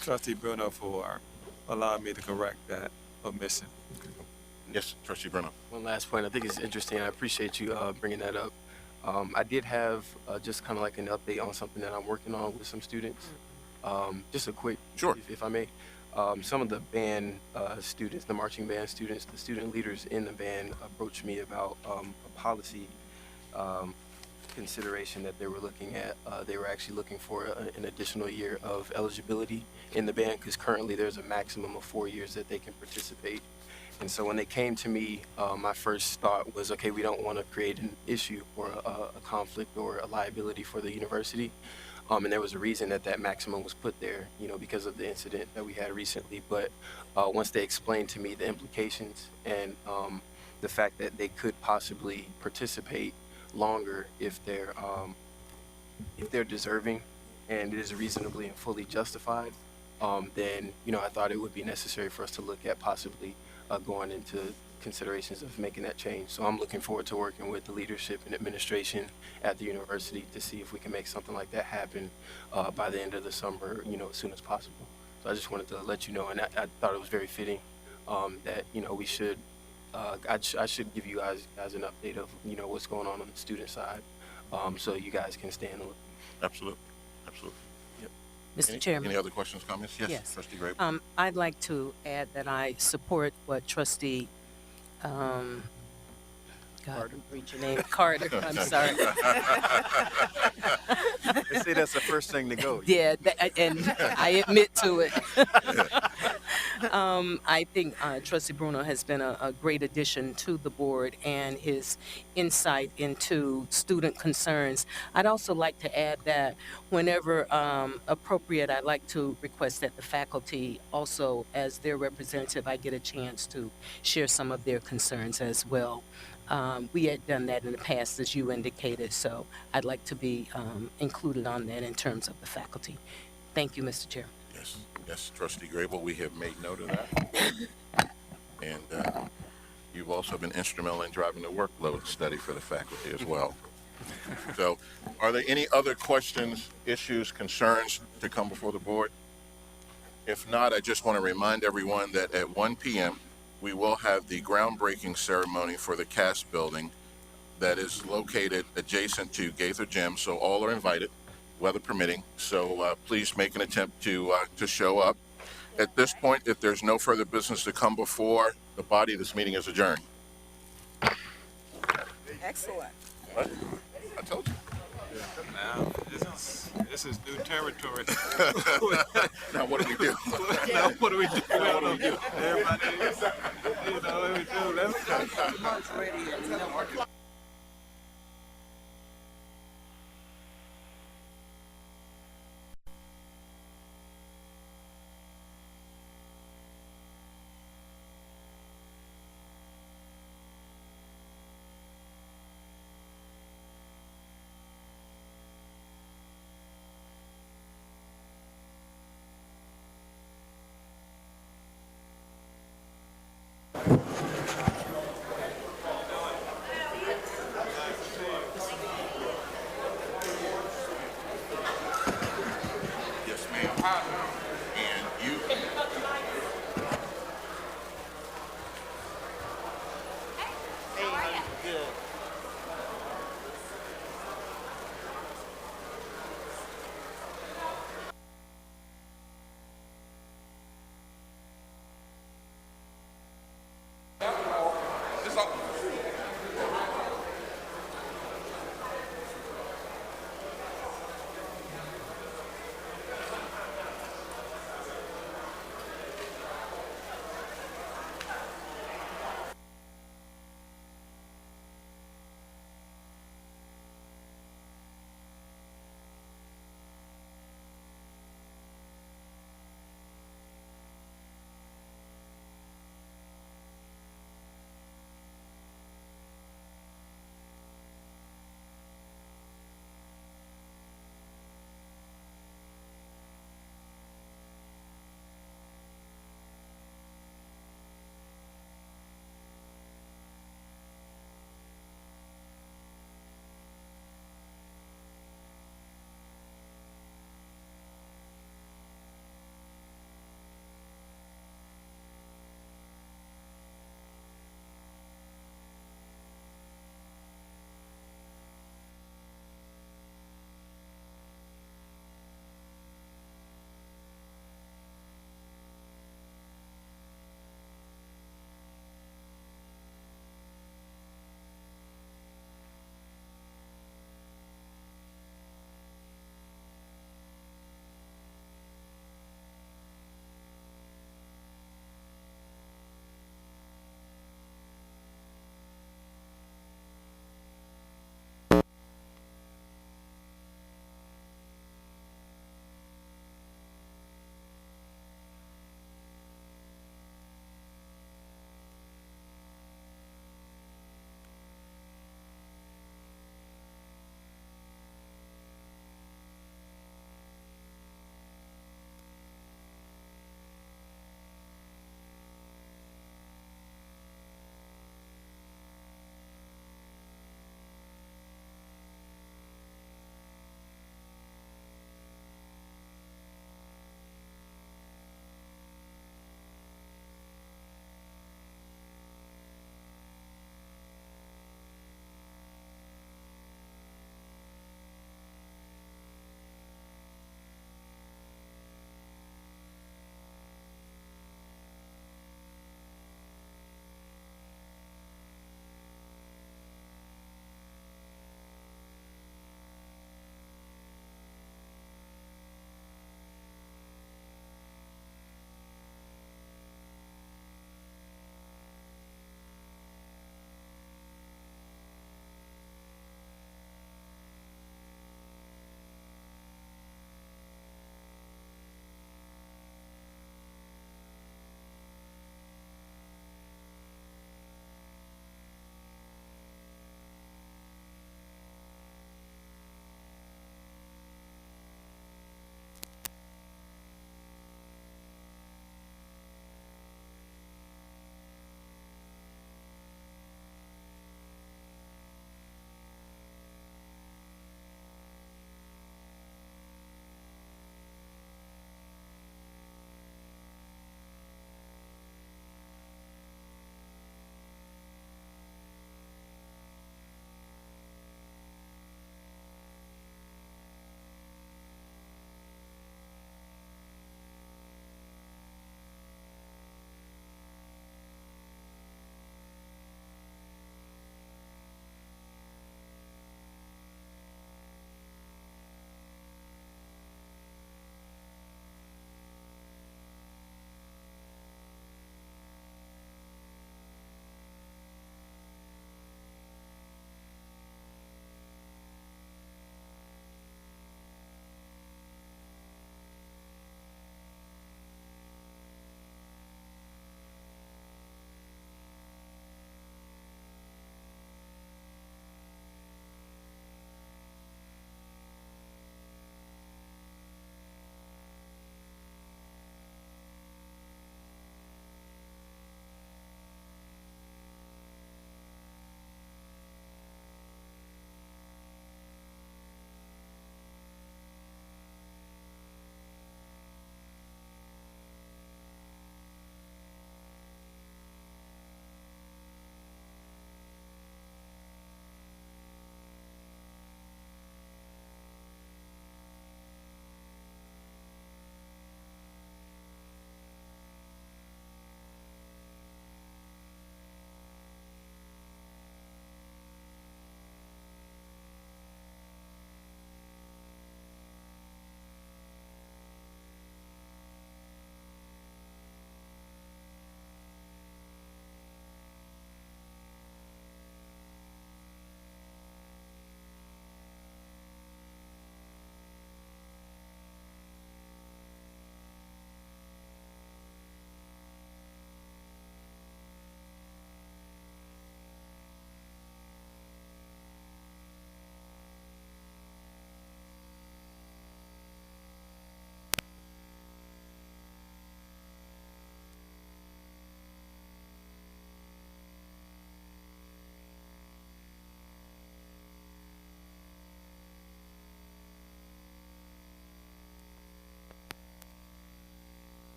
Trustee Bruno, for allowing me to correct that omission. Yes, Trustee Bruno. One last point. I think it's interesting. I appreciate you bringing that up. I did have just kind of like an update on something that I'm working on with some students. Just a quick, sure, if I may. Some of the band students, the marching band students, the student leaders in the band approached me about a policy consideration that they were looking at. They were actually looking for an additional year of eligibility in the band, because currently there's a maximum of 4 years that they can participate. And so when they came to me, my first thought was, okay, we don't want to create an issue or a conflict or a liability for the university. And there was a reason that maximum was put there, because of the incident that we had recently. But once they explained to me the implications and the fact that they could possibly participate longer if they're deserving and it is reasonably and fully justified, then I thought it would be necessary for us to look at possibly going into considerations of making that change. So I'm looking forward to working with the leadership and administration at the university to see if we can make something like that happen by the end of the summer, as soon as possible. So I just wanted to let you know, and I thought it was very fitting that we should. I should give you guys an update of what's going on the student side, so you guys can stay in the loop. Absolutely. Yep. Mr. Chairman. Any other questions, comments? Yes. Trustee Gray. I'd like to add that I support what Trustee read your name, Carter. I'm sorry. They say that's the first thing to go. Yeah, and I admit to it. I think Trustee Bruno has been a great addition to the board, and his insight into student concerns. I'd also like to add that whenever appropriate, I'd like to request that the faculty also, as their representative, I get a chance to share some of their concerns as well. We had done that in the past, as you indicated, so I'd like to be included on that in terms of the faculty. Thank you, Mr. Chair. Yes, Trustee Grable, we have made note of that. And you've also been instrumental in driving the workload study for the faculty as well. So are there any other questions, issues, concerns to come before the board? If not, I just want to remind everyone that at 1 p.m., we will have the groundbreaking ceremony for the CAS building. that is located adjacent to Gaither Gym, so all are invited, weather permitting. So please make an attempt to show up. At this point, if there's no further business to come before the body, this meeting is adjourned. Excellent. What? I told you. Now, this is new territory. Now what do we do? Now what do we do? Everybody, you know what we do. Let's Yes, ma'am. And you.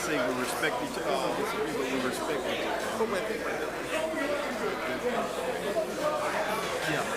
say we respect each other. We don't disagree, but we respect each other. But wait. Yeah.